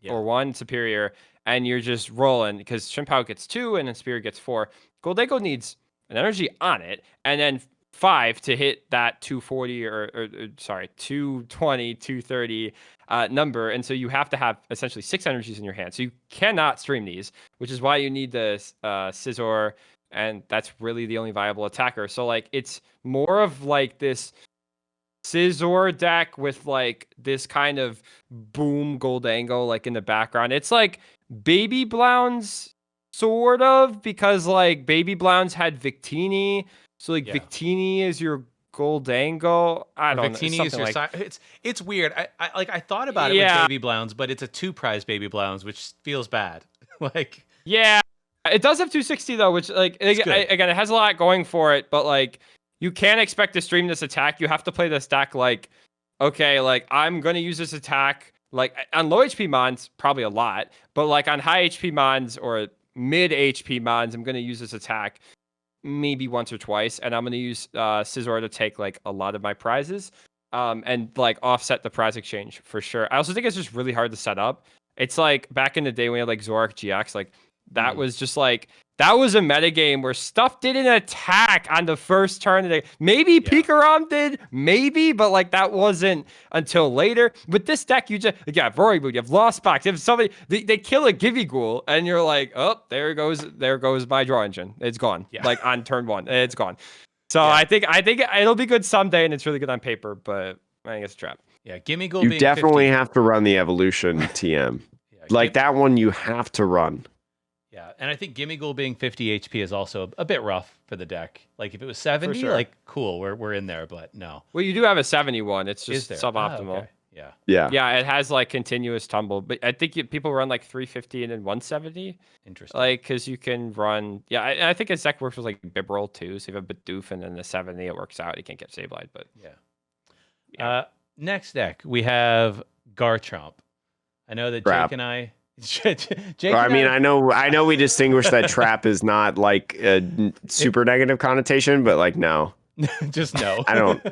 or one Superior, and you're just rolling because Chien-Pao gets 2 and then Superior gets 4. Gholdengo needs an energy on it and then 5 to hit that 240 or sorry 220 230 number, and so you have to have essentially 6 energies in your hand, so you cannot stream these, which is why you need the Scizor, and that's really the only viable attacker. So like it's more of like this Scizor deck with like this kind of boom Gholdengo like in the background. It's like Baby Blounds sort of, because like Baby Blounds had Victini, so like Victini is your Gholdengo. I don't know. Victini is your it's weird. I thought about it with Baby Blounds, but it's a 2-prize Baby Blounds, which feels bad. Like it does have 260 though, which like again it has a lot going for it, but like you can't expect to stream this attack. You have to play this deck like, okay, like I'm gonna use this attack like on low HP mons probably a lot, but like on high HP mons or mid HP mons, I'm gonna use this attack maybe once or twice, and I'm gonna use Scizor to take like a lot of my prizes, and like offset the prize exchange for sure. I also think it's just really hard to set up. It's like back in the day when we had like Zoroark GX, like that was just like that was a metagame where stuff didn't attack on the first turn. Maybe Pikarom did, maybe, but like that wasn't until later. With this deck, you have Roaring Moon, you have Lost Box, you have somebody, they kill a Givighoul, and you're like, oh, there goes my draw engine. It's gone. Like on turn 1, it's gone. So I think it'll be good someday, and it's really good on paper, but I think it's a trap. Yeah, Gimmighoul. You definitely have to run the evolution TM. Like that one, you have to run. Yeah, and I think Gimmighoul being 50 HP is also a bit rough for the deck. Like if it was 70, like cool, we're in there, but no. Well, you do have a 71. It's just suboptimal. Okay. Yeah, it has like continuous tumble, but I think people run like 350 and then 170. Interesting. Like because you can run. Yeah, I think his deck works with like Bibarel too. So you have a Bidoof and then the 70, it works out. You can't get Sableye, but next deck we have Garchomp. I know that Jake and I. I know we distinguish that trap is not like a super negative connotation, but like no. Just no. I don't.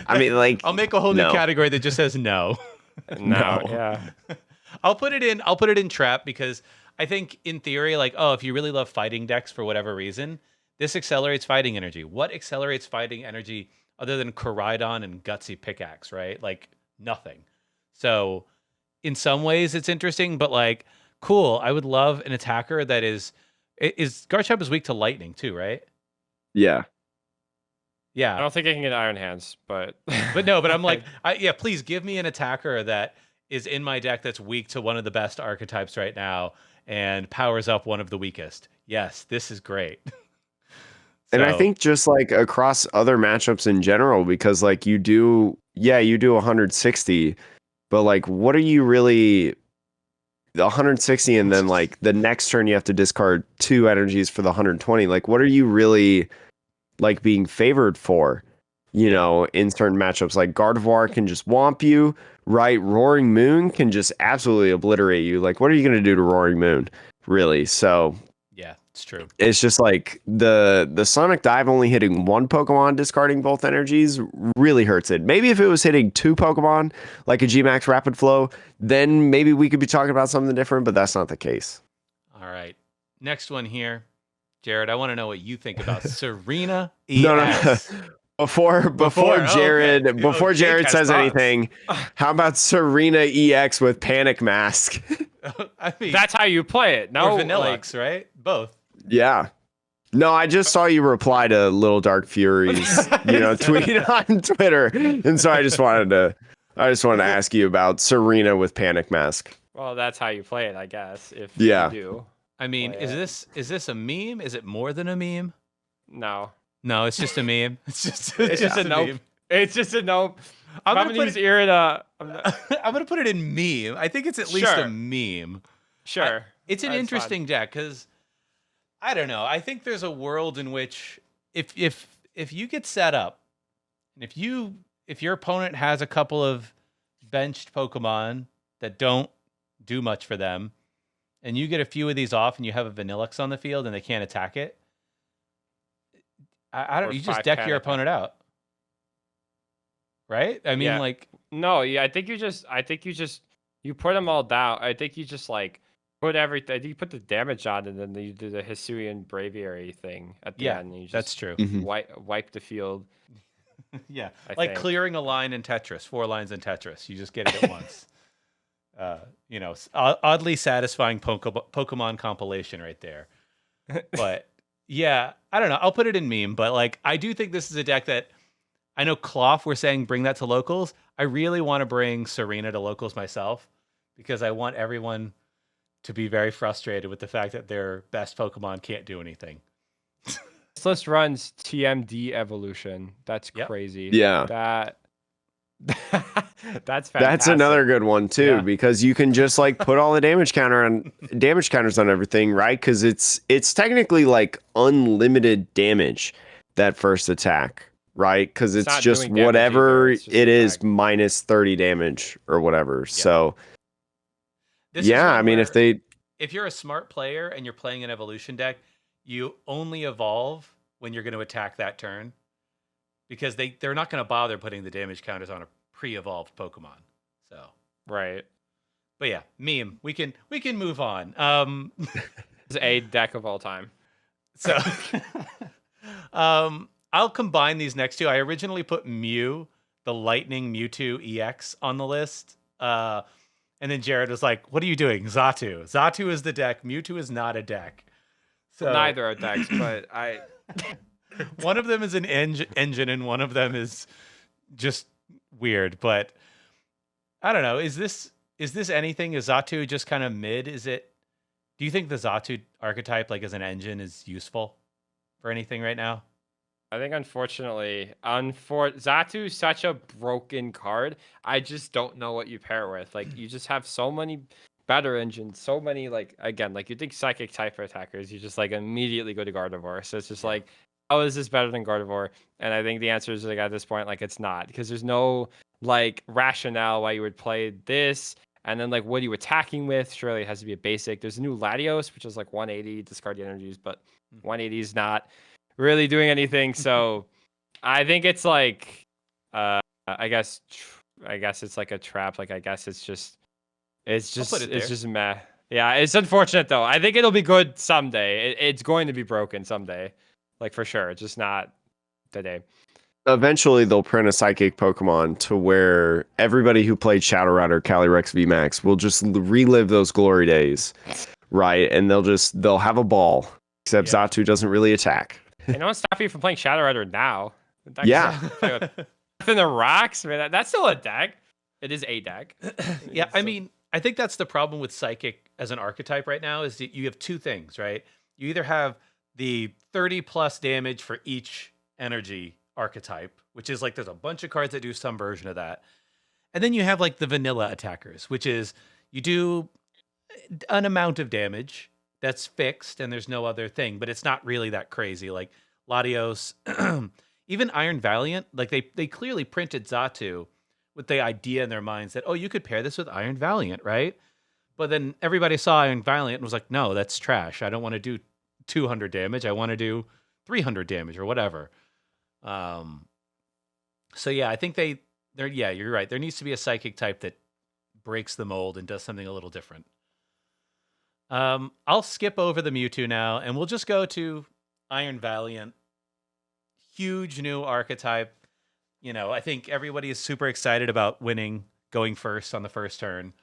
I mean, like I'll make a whole new category that just says no. No. Yeah. I'll put it in trap, because I think in theory, like, if you really love fighting decks for whatever reason, this accelerates fighting energy. What accelerates fighting energy other than Miraidon and Gutsy Pickaxe, right? Like nothing. So in some ways it's interesting, but like cool. I would love an attacker that is Garchomp is weak to lightning too, right? Yeah. Yeah. I don't think I can get Iron Hands, but but I'm like, please give me an attacker that is in my deck that's weak to one of the best archetypes right now and powers up one of the weakest. Yes, this is great. And I think just like across other matchups in general, because like you do 160, but like what are you really 160, and then like the next turn you have to discard 2 energies for the 120. Like what are you really like being favored for, in certain matchups? Like Gardevoir can just womp you, right? Roaring Moon can just absolutely obliterate you. Like what are you going to do to Roaring Moon, really? So yeah, It's true. It's just like the Sonic Dive only hitting one Pokemon, discarding both energies, really hurts it. Maybe if it was hitting two Pokemon, like a G-Max Rapid Flow, then maybe we could be talking about something different, but that's not the case. All right. Next one here. Jared, I want to know what you think about Serena EX. No. Before Jared, okay. before Jared Jake has says thoughts. anything, how about Serena EX with Panic Mask? I mean, That's how you play it. No, or Vanillux, right? Both. Yeah. No, I just saw you reply to Little Dark Fury's, tweet on Twitter, and so I just wanted to ask you about Serena with Panic Mask. Well, that's how you play it, I guess. If Yeah. you do. I mean, Play is this a meme? Is it more than a meme? No. No, it's just a meme. It's just a nope. meme. It's just a nope. I'm I'm gonna gonna put use Irida. I'm gonna put it in meme. I think it's at least a meme. Sure. It's an That's interesting deck because I don't know. I think there's a world in which if you get set up, and if your opponent has a couple of benched Pokemon that don't do much for them, and you get a few of these off, and you have a Vanillux on the field and they can't attack it, I don't. Or You just 5 deck your Panic. opponent out, right? I mean, Yeah. like No, yeah, I think you put them all down. I think you just like put everything. You put the damage on, and then you do the Hisuian Braviary thing at the end. And you just that's true. wipe the field. Yeah, I like think. clearing a line in Tetris, 4 lines in Tetris. You just get it at once. Oddly satisfying Pokemon compilation right there. But yeah, I don't know. I'll put it in meme, but like I do think this is a deck that I know Cloth were saying bring that to locals. I really want to bring Serena to locals myself because I want everyone to be very frustrated with the fact that their best Pokemon can't do anything. This list runs TMD evolution. That's Yep. crazy. Yeah. That's fantastic. That's another good one too, Yeah. because you can just like put all the damage counters on everything, right? Because it's technically like unlimited damage that first attack, right? Because it's not just doing damage whatever either, it's just it is attack. minus 30 damage or whatever. So This is yeah, one I mean where if you're a smart player and you're playing an evolution deck, you only evolve when you're going to attack that turn because they're not going to bother putting the damage counters on a pre-evolved Pokemon. So, right. but yeah, meme. We can move on. It's a deck of all time. So, I'll combine these next two. I originally put Mew, the Lightning Mewtwo EX, on the list. And then Jared was like, "What are you doing, Zatu? Zatu is the deck. Mewtwo is not a deck." So Neither are decks, but one of them is an engine, and one of them is just weird. But I don't know. Is this anything? Is Zatu just kind of mid? Do you think the Zatu archetype, like as an engine, is useful for anything right now? I think unfortunately, Zatu's such a broken card. I just don't know what you pair it with. Like you just have so many better engines, so many like you think psychic type attackers, you just like immediately go to Gardevoir. So it's just like, how is this better than Gardevoir? And I think the answer is like at this point, like it's not, because there's no like rationale why you would play this. And then like what are you attacking with? Surely it has to be a basic. There's a new Latios, which is like 180 discard the energies, but 180 is not really doing anything. So I think it's like I guess it's like a trap. Like I guess it's just meh. Yeah, it's unfortunate though. I think it'll be good someday. It's going to be broken someday, like for sure. It's just not today. eventually they'll print a psychic Pokemon to where everybody who played Shadow Rider Calyrex VMAX will just relive those glory days, right? And they'll have a ball. Except Zatu doesn't really attack. And no one's stopping you from playing Shadow Rider now. Yeah. In the rocks, man. That's still a deck. It is a deck. Yeah, I mean, I think that's the problem with Psychic as an archetype right now is that you have two things, right? You either have the 30 plus damage for each energy archetype, which is like there's a bunch of cards that do some version of that. And then you have like the vanilla attackers, which is you do an amount of damage that's fixed and there's no other thing, but it's not really that crazy. Like Latios, even Iron Valiant, like they clearly printed Zatu with the idea in their minds that, oh, you could pair this with Iron Valiant, right? But then everybody saw Iron Valiant and was like, no, that's trash. I don't want to do 200 damage. I want to do 300 damage or whatever. So yeah, I think you're right. There needs to be a psychic type that breaks the mold and does something a little different. I'll skip over the Mewtwo now, and we'll just go to Iron Valiant. Huge new archetype. I think everybody is super excited about going first on the first turn,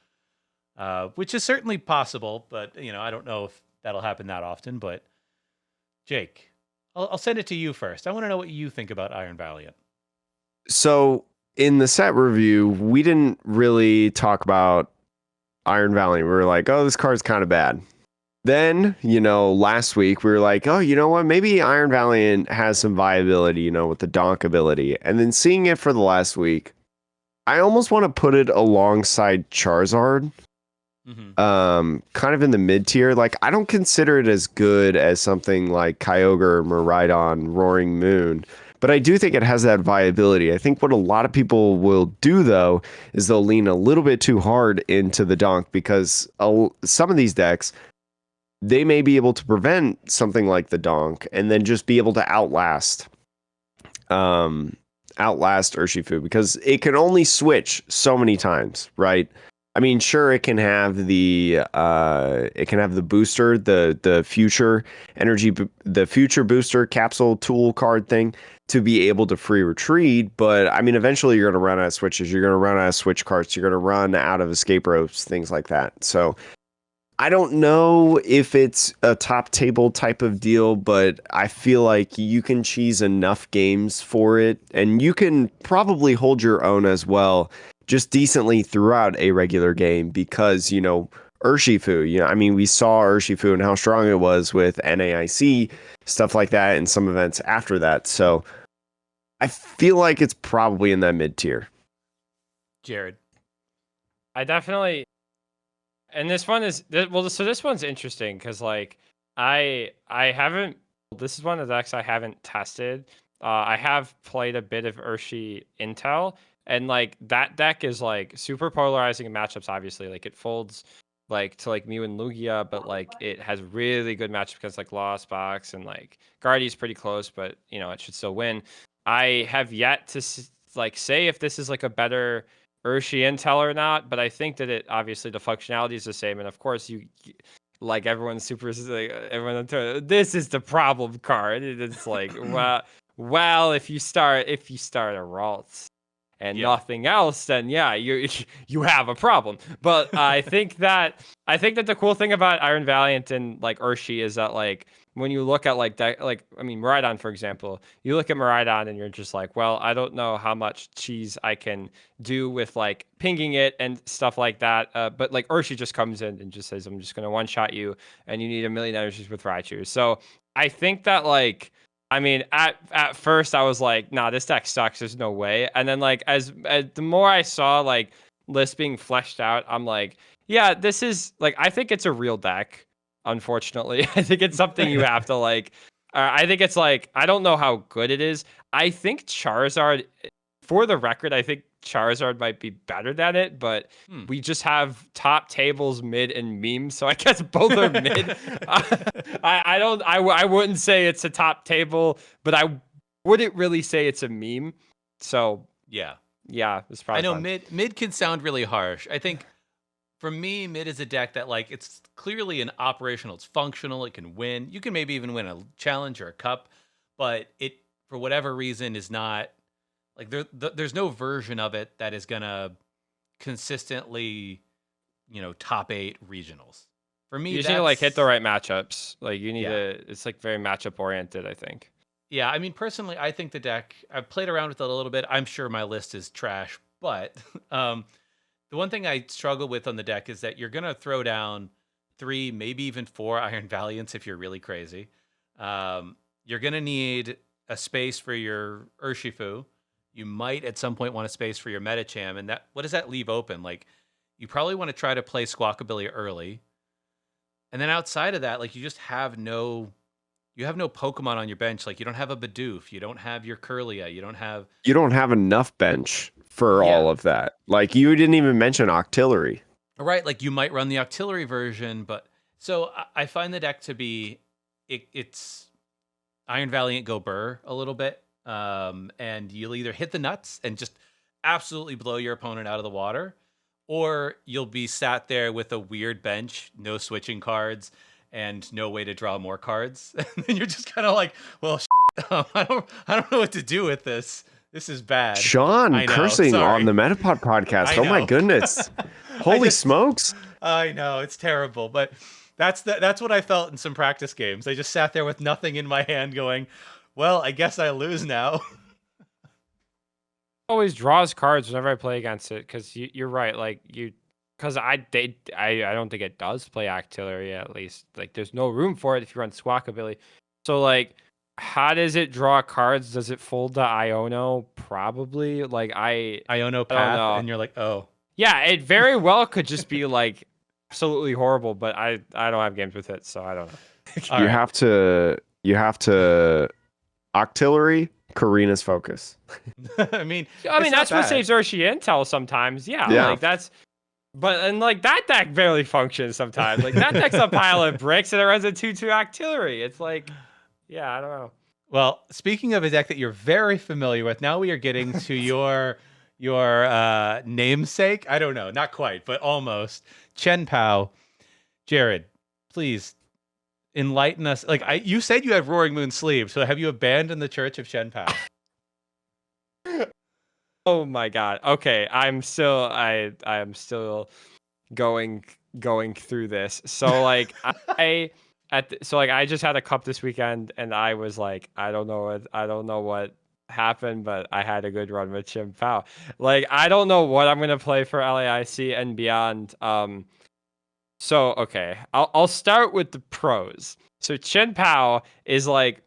which is certainly possible, but, I don't know if that'll happen that often. But, Jake, I'll send it to you first. I want to know what you think about Iron Valiant. So, in the set review, we didn't really talk about Iron Valiant. We were like, oh, this card's kind of bad. Then, last week we were like, oh, you know what? Maybe Iron Valiant has some viability, with the donk ability. And then seeing it for the last week, I almost want to put it alongside Charizard. Kind of in the mid tier. Like, I don't consider it as good as something like Kyogre, Miraidon, Roaring Moon. But I do think it has that viability. I think what a lot of people will do, though, is they'll lean a little bit too hard into the donk, because some of these decks, they may be able to prevent something like the donk and then just be able to outlast Urshifu, because it can only switch so many times, right? I mean, sure, it can have the booster, the future energy, the future booster capsule tool card thing to be able to free retreat. But I mean, eventually you're going to run out of switches. You're going to run out of switch cards. You're going to run out of escape ropes, things like that. So I don't know if it's a top table type of deal, but I feel like you can cheese enough games for it, and you can probably hold your own as well, just decently throughout a regular game, because, Urshifu, I mean, we saw Urshifu and how strong it was with NAIC, stuff like that, and some events after that. So I feel like it's probably in that mid tier. Jared. I definitely, and this one is, so this one's interesting because, like, I haven't, this is one of the decks I haven't tested. I have played a bit of Urshi Intel, and, like, that deck is, like, super polarizing in matchups, obviously. Like, it folds, like, to, like, Mew and Lugia, but, like, it has really good matchups against, like, Lost Box, and, like, Guardy's pretty close, but, it should still win. I have yet to, like, say if this is, like, a better Urshi Intel or not, but I think that it, obviously, the functionality is the same, and, of course, like, everyone's super, like, this is the problem card. It's like, well, if you start a Ralts and nothing else, then you have a problem. But I think that the cool thing about Iron Valiant and, like, Urshi is that, like, when you look at, like, I mean, Miraidon, for example, you look at Miraidon and you're just like, well, I don't know how much cheese I can do with, like, pinging it and stuff like that. But, like, Urshi just comes in and just says, I'm just going to one-shot you, and you need 1,000,000 energies with Raichu. So I think that, like, I mean, at first I was like, nah, this deck sucks. There's no way. And then, like, as the more I saw, like, lists being fleshed out, I'm like, yeah, this is, like, I think it's a real deck. Unfortunately, I think it's something you have to, like. I think it's, like, I don't know how good it is. I think Charizard, for the record, I think Charizard might be better than it, but we just have top tables, mid, and memes, so I guess both are mid. I wouldn't say it's a top table, but I wouldn't really say it's a meme. So yeah, it's probably. I know fun. mid can sound really harsh. I think for me, mid is a deck that, like, it's clearly an operational. It's functional. It can win. You can maybe even win a challenge or a cup, but it, for whatever reason, is not. Like, there's no version of it that is gonna consistently, top 8 regionals. For me, you just need to, like, hit the right matchups. Like, you need to. It's, like, very matchup oriented, I think. Yeah, I mean, personally, I think the deck. I've played around with it a little bit. I'm sure my list is trash, but the one thing I struggle with on the deck is that you're gonna throw down 3, maybe even 4 Iron Valiants if you're really crazy. You're gonna need a space for your Urshifu. You might at some point want a space for your Medicham, and what does that leave open? Like, you probably want to try to play Squawkabilly early, and then outside of that, like, you just have no Pokemon on your bench. Like, you don't have a Bidoof, you don't have your Kirlia, you don't have enough bench for all of that. Like, you didn't even mention Octillery. Right, like, you might run the Octillery version, but so I find the deck to be it's Iron Valiant go burr a little bit, and you'll either hit the nuts and just absolutely blow your opponent out of the water, or you'll be sat there with a weird bench, no switching cards, and no way to draw more cards. And then you're just kind of like, well, I don't know what to do with this. This is bad. Sean cursing on the Metapod podcast. Oh my goodness. Holy smokes. I know, it's terrible, but that's what I felt in some practice games. I just sat there with nothing in my hand going, well, I guess I lose now. Always draws cards whenever I play against it, because you're right, like because I don't think it does play Octillery, at least. Like, there's no room for it if you run Swakabilly. So, like, how does it draw cards? Does it fold to Iono? Probably. Like, Iono Path, and you're like, oh. Yeah, it very well could just be, like, absolutely horrible, but I don't have games with it, so I don't know. You have to Octillery, Karina's Focus. I mean that's what saves Urshi Intel sometimes. Yeah. Like that's. But and like that deck barely functions sometimes. Like that deck's a pile of bricks and it runs a 2/2 Octillery. It's like, yeah, I don't know. Well, speaking of a deck that you're very familiar with, now we are getting to your namesake. I don't know, not quite, but almost. Chien-Pao. Jared, please enlighten us. Like you said, you have Roaring Moon Sleeve. So have you abandoned the Church of Chien-Pao? Oh my god. Okay, I'm still going through this. So like I just had a cup this weekend and I was like, I don't know what happened, but I had a good run with Chien-Pao. Like I don't know what I'm gonna play for LAIC and beyond. So okay, I'll start with the pros. So Chien-Pao is like,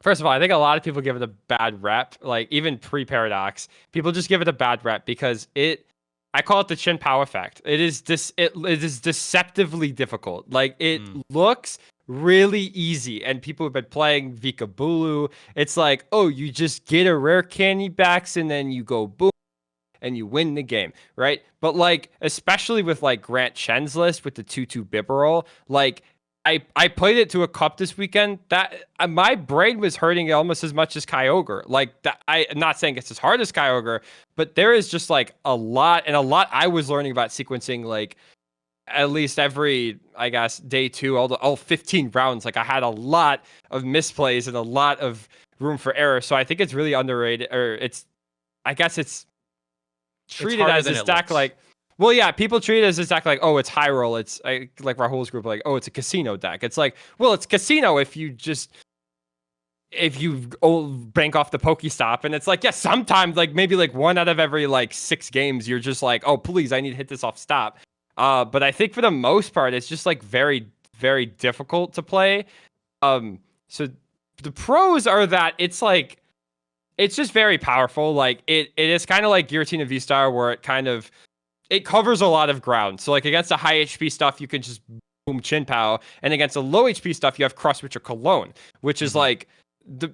first of all, I think a lot of people give it a bad rep. Like even pre-Paradox, people just give it a bad rep because I call it the Chien-Pao effect. It is deceptively difficult. Like it looks really easy, and people have been playing Vikabulu. It's like, oh, you just get a rare candy backs and then you go boom and you win the game, right? But like, especially with like Grant Chen's list with the 2/2 Bibarel, like I played it to a cup this weekend that my brain was hurting almost as much as Kyogre. Like that, I'm not saying it's as hard as Kyogre, but there is just like a lot I was learning about sequencing, like at least every, I guess, day 2, all 15 rounds. Like I had a lot of misplays and a lot of room for error. So I think it's really underrated, or I guess it's treated as a stack like. Well, yeah, people treat it as a deck like, oh, it's high roll. It's like Rahul's group, like, oh, it's a casino deck. It's like, well, it's casino if you bank off the Pokestop. And it's like, yeah, sometimes like maybe like 1 out of every like 6 games, you're just like, oh, please, I need to hit this off stop. But I think for the most part, it's just like very, very difficult to play. So the pros are that it's like, it's just very powerful. Like it is kind of like Giratina VSTAR, where it covers a lot of ground. So like against the high HP stuff, you can just boom Chien-Pao, and against the low HP stuff, you have Cross Switch or Cologne, which is like the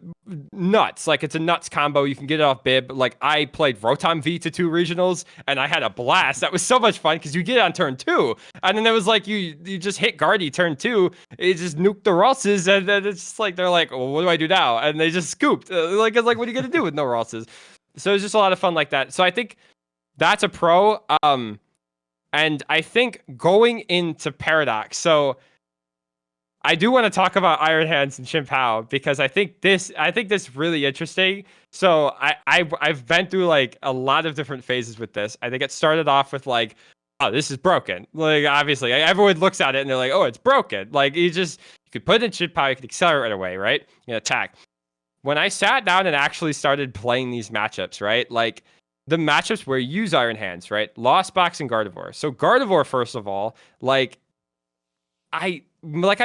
nuts. Like it's a nuts combo. You can get it off Bib. Like I played Rotom V to 2 regionals, and I had a blast. That was so much fun because you get it on turn 2, and then it was like you just hit Guardy turn 2. It just nuked the Rosses, and then it's just like they're like, well, what do I do now? And they just scooped. Like it's like, what are you gonna do with no Rosses? So it's just a lot of fun like that. So I think that's a pro. And I think going into Paradox, so I do want to talk about Iron Hands and Chien-Pao because I think this really interesting. So I've been through like a lot of different phases with this. I think it started off with like, oh, this is broken. Like obviously, like, everyone looks at it and they're like, oh, it's broken. Like you could put it in Chien-Pao, you could accelerate right away, right? You can attack. When I sat down and actually started playing these matchups, right? Like the matchups where you use Iron Hands, right? Lost Box and Gardevoir. So Gardevoir, first of all, like I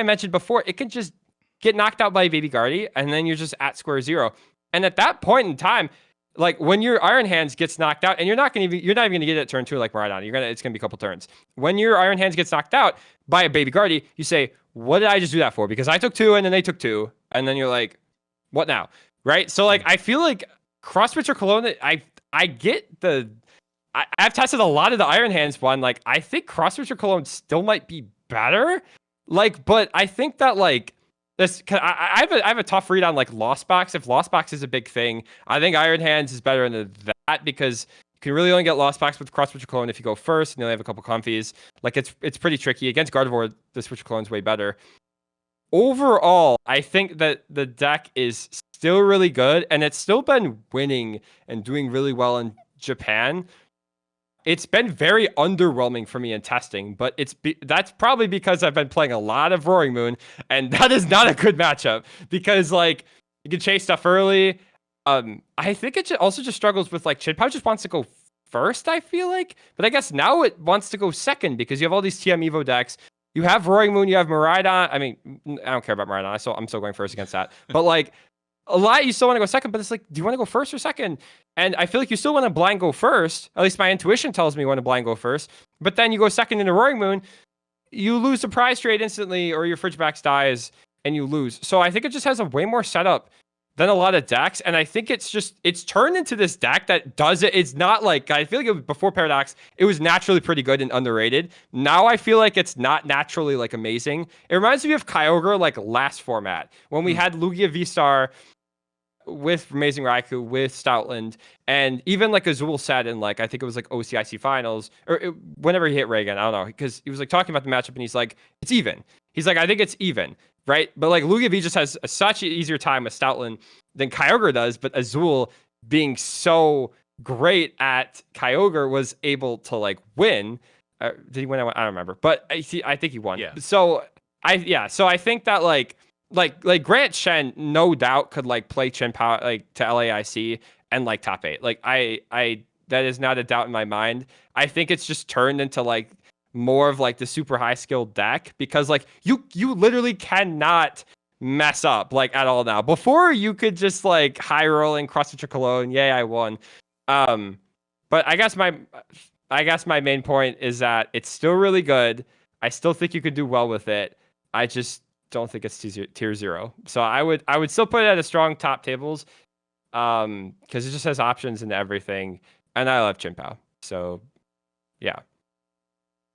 mentioned before, it can just get knocked out by Baby Guardy, and then you're just at square zero. And at that point in time, like when your Iron Hands gets knocked out, and you're not even gonna get it at turn 2 like Miraidon. It's gonna be a couple turns. When your Iron Hands gets knocked out by a Baby Guardy, you say, what did I just do that for? Because I took 2 and then they took 2, and then you're like, what now? Right? So like I feel like Cross Switch or Cologne, I get I've tested a lot of the Iron Hands one. Like, I think Cross Switch or Cologne still might be better. Like, but I think that, like, this, I have a tough read on like Lost Box. If Lost Box is a big thing, I think Iron Hands is better than that because you can really only get Lost Box with Cross Switcher Clone if you go first, and you only have a couple comfies. Like it's pretty tricky. Against Gardevoir, the Switcher Clone's way better. Overall, I think that the deck is still really good, and it's still been winning and doing really well in Japan. It's been very underwhelming for me in testing, but that's probably because I've been playing a lot of Roaring Moon, and that is not a good matchup because like you can chase stuff early. I think it also just struggles with like Chien-Pao just wants to go first, I feel like, but I guess now it wants to go second because you have all these TM Evo decks. You have Roaring Moon, you have Miraidon. I mean, I don't care about Miraidon. I'm still going first against that. But like a lot, you still want to go second, but it's like, do you want to go first or second? And I feel like you still want to blind go first. At least my intuition tells me you want to blind go first. But then you go second into Roaring Moon, you lose the prize trade instantly, or your Frigibax dies and you lose. So I think it just has a way more setup than a lot of decks. And I think it's turned into this deck that does it. It's not like, I feel like before Paradox, it was naturally pretty good and underrated. Now I feel like it's not naturally like amazing. It reminds me of Kyogre like last format when we had Lugia VSTAR with Amazing Raikou, with Stoutland, and even like Azul said in like, I think it was like OCIC finals, or whenever he hit Reagan, I don't know, because he was like talking about the matchup and he's like, it's even. He's like, I think it's even, right? But like Lugia V just has such an easier time with Stoutland than Kyogre does, but Azul being so great at Kyogre was able to like win. Did he win? I don't remember, but I think he won. Yeah. So I think that like Grant Shen no doubt could like play Chien-Pao like to LAIC and like top 8. Like I that is not a doubt in my mind. I think it's just turned into like more of like the super high skill deck because like you literally cannot mess up like at all now. Before you could just like high roll and cross your cologne. Yay, I won. But I guess my main point is that it's still really good. I still think you could do well with it. I just don't think it's tier 0. So I would still put it at a strong top tables because it just has options and everything. And I love Chien-Pao. So yeah.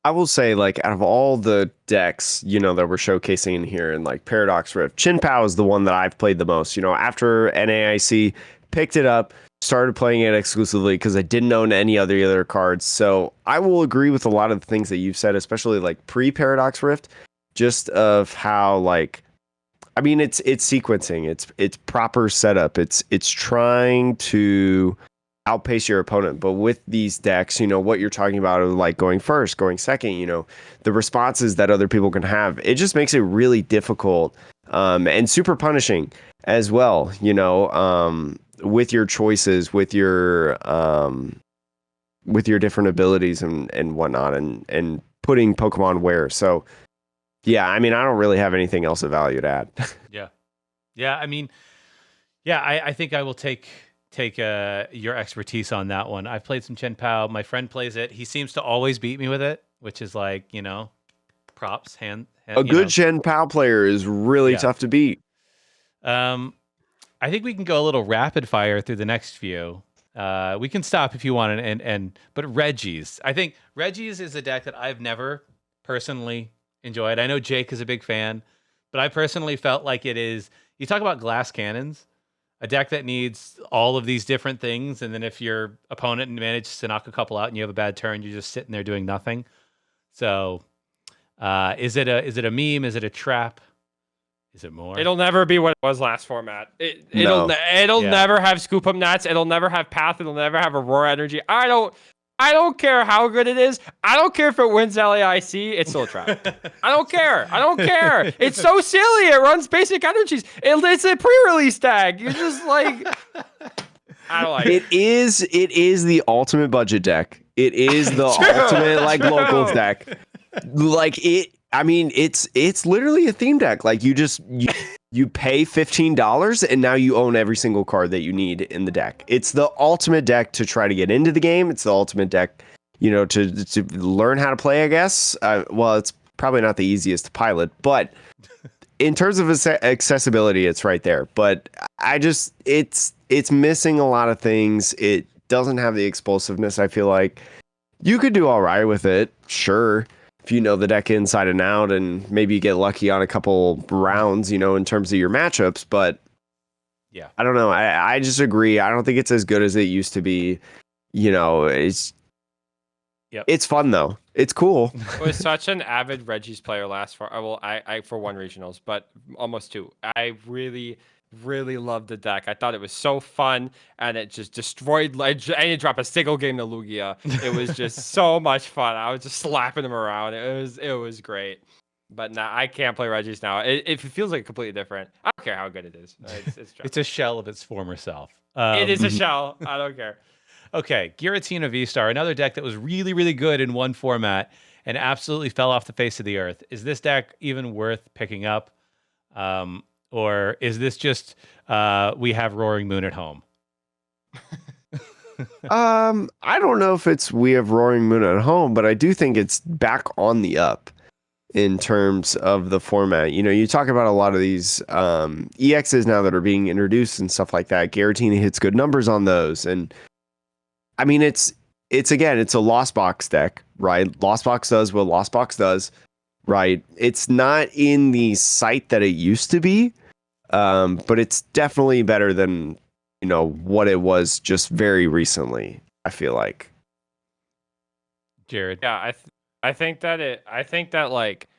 I will say, like, out of all the decks, you know, that we're showcasing in here and like Paradox Rift, Chien-Pao is the one that I've played the most. You know, after NAIC, picked it up, started playing it exclusively because I didn't own any other cards. So I will agree with a lot of the things that you've said, especially like pre-Paradox Rift, just of how like, I mean, it's sequencing, it's proper setup, it's trying to outpace your opponent. But with these decks, you know, what you're talking about are like going first, going second, you know, the responses that other people can have, it just makes it really difficult and super punishing as well, you know, with your choices, with your different abilities and whatnot, and putting Pokemon where. So yeah, I mean, I don't really have anything else of value to add. Yeah. I mean, yeah, I think I will take your expertise on that one. I've played some Chien-Pao. My friend plays it. He seems to always beat me with it, which is like, you know, props. A good Chien-Pao player is really tough to beat. I think we can go a little rapid fire through the next few. We can stop if you want, but Reggies. I think Reggies is a deck that I've never personally enjoyed. I know Jake is a big fan, but I personally felt like it is. You talk about glass cannons. A deck that needs all of these different things, and then if your opponent manages to knock a couple out and you have a bad turn, you're just sitting there doing nothing. So, is it a meme? Is it a trap? Is it more? It'll never be what it was last format. It'll never have Scoop Up Nats. It'll never have Path. It'll never have Aurora Energy. I don't care how good it is. I don't care if it wins LAIC. It's still a trap. I don't care. It's so silly. It runs basic energies. It's a pre-release tag. You're just like, I don't like it. It is the ultimate budget deck. It is the ultimate like locals deck. Like it. I mean, it's literally a theme deck. Like you pay $15 and now you own every single card that you need in the deck. It's the ultimate deck to try to get into the game. It's the ultimate deck, you know, to learn how to play, I guess. Well, it's probably not the easiest to pilot, but in terms of accessibility, it's right there. But it's missing a lot of things. It doesn't have the explosiveness. I feel like you could do all right with it, sure. if you know the deck inside and out, and maybe you get lucky on a couple rounds, in terms of your matchups. But yeah, I don't know. I just agree. I don't think it's as good as it used to be. It's fun though. It's cool. I was such an avid Reggies player last for I for one regionals, but almost two. I really loved the deck. I thought it was so fun, and it just destroyed. I didn't drop a single game to Lugia. It was just so much fun. I was just slapping him around. It was great. But now I can't play Reggies now. It feels like completely different. I don't care how good it is. It's a shell of its former self. It is a shell. I don't care. Okay, Giratina VSTAR, another deck that was really, really good in one format and absolutely fell off the face of the earth. Is this deck even worth picking up? Or is this just we have Roaring Moon at home? I don't know if it's we have Roaring Moon at home, but I do think it's back on the up in terms of the format. You talk about a lot of these EXs now that are being introduced and stuff like that. Giratina hits good numbers on those, and I mean, it's a Lost Box deck, right? Lost Box does what Lost Box does, right? It's not in the sight that it used to be, but it's definitely better than, what it was just very recently, I feel like. Jared. Yeah, I think that like,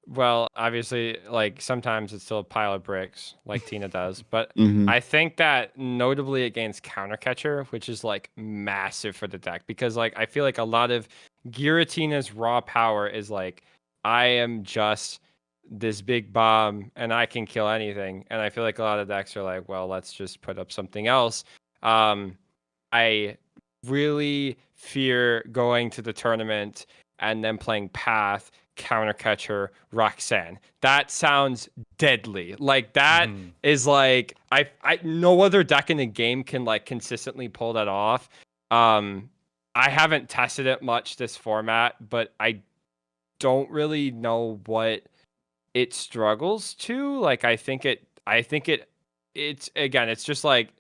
well, obviously, like sometimes it's still a pile of bricks, like Tina does. But I think that notably against Countercatcher, which is like massive for the deck, because like I feel like a lot of Giratina's raw power is like, I am just this big bomb and I can kill anything. And I feel like a lot of decks are like, well, let's just put up something else. I really fear going to the tournament and then playing Path, Countercatcher, Roxanne. That sounds deadly. Like that is like I no other deck in the game can like consistently pull that off. I haven't tested it much this format, but I don't really know what it struggles to. Like I think it's again, it's just like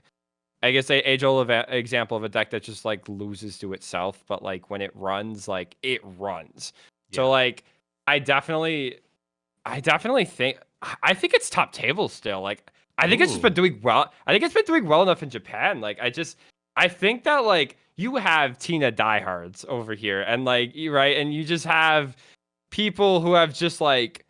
I guess a age-old example of a deck that just like loses to itself, but like when it runs, like it runs. Yeah. So like I definitely think it's top table still. Like I think it's just been doing well. I think it's been doing well enough in Japan. Like I think that like you have Tina diehards over here, and like right, and you just have people who have just like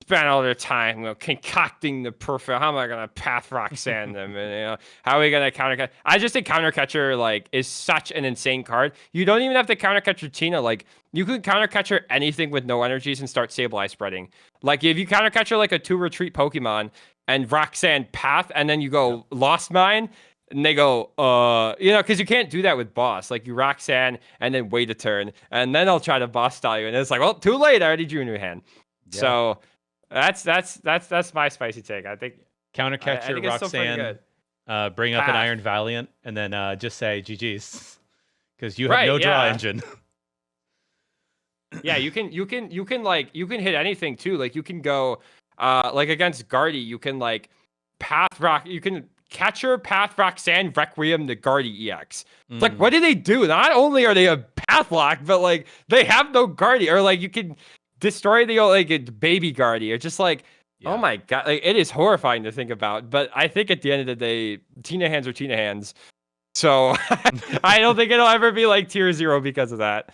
spent all their time concocting the perfect. How am I gonna Path Roxanne them? And how are we gonna countercatch? I just think Countercatcher like is such an insane card. You don't even have to Countercatcher Tina. Like you can Countercatcher anything with no energies and start Sableye spreading. Like if you Countercatcher like a 2 retreat Pokemon and Roxanne Path, and then you go Lost Mine, and they go, because you can't do that with boss. Like you Roxanne and then wait a turn, and then I'll try to boss style you, and it's like, well, too late. I already drew in your hand. Yeah. So. That's my spicy take. I think Countercatcher Roxanne, bring up an Iron Valiant, and then just say GG's because you have no draw engine. Yeah, you can hit anything too. Like you can go like against Guardy, you can like Path Rock, you can Catcher, Path Roxanne, Requiem to Guardy EX. It's like, what do they do? Not only are they a Path Lock, but like they have no Guardy, or like you can destroy the old like baby Guardy, or just like, oh my god, like, it is horrifying to think about. But I think at the end of the day, Tina hands are Tina hands, so I don't think it'll ever be like tier 0 because of that.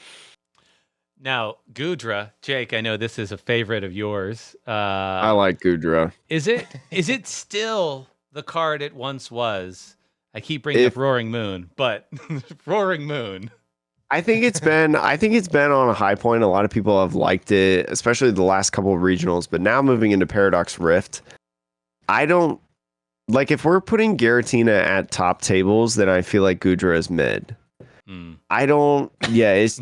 Now, Goodra, Jake, I know this is a favorite of yours. I like Goodra. Is it still the card it once was? I keep bringing up Roaring Moon, but Roaring Moon. I think it's been on a high point. A lot of people have liked it, especially the last couple of regionals. But now moving into Paradox Rift, I don't like if we're putting Giratina at top tables, then I feel like Goodra is mid. I don't. Yeah, it's.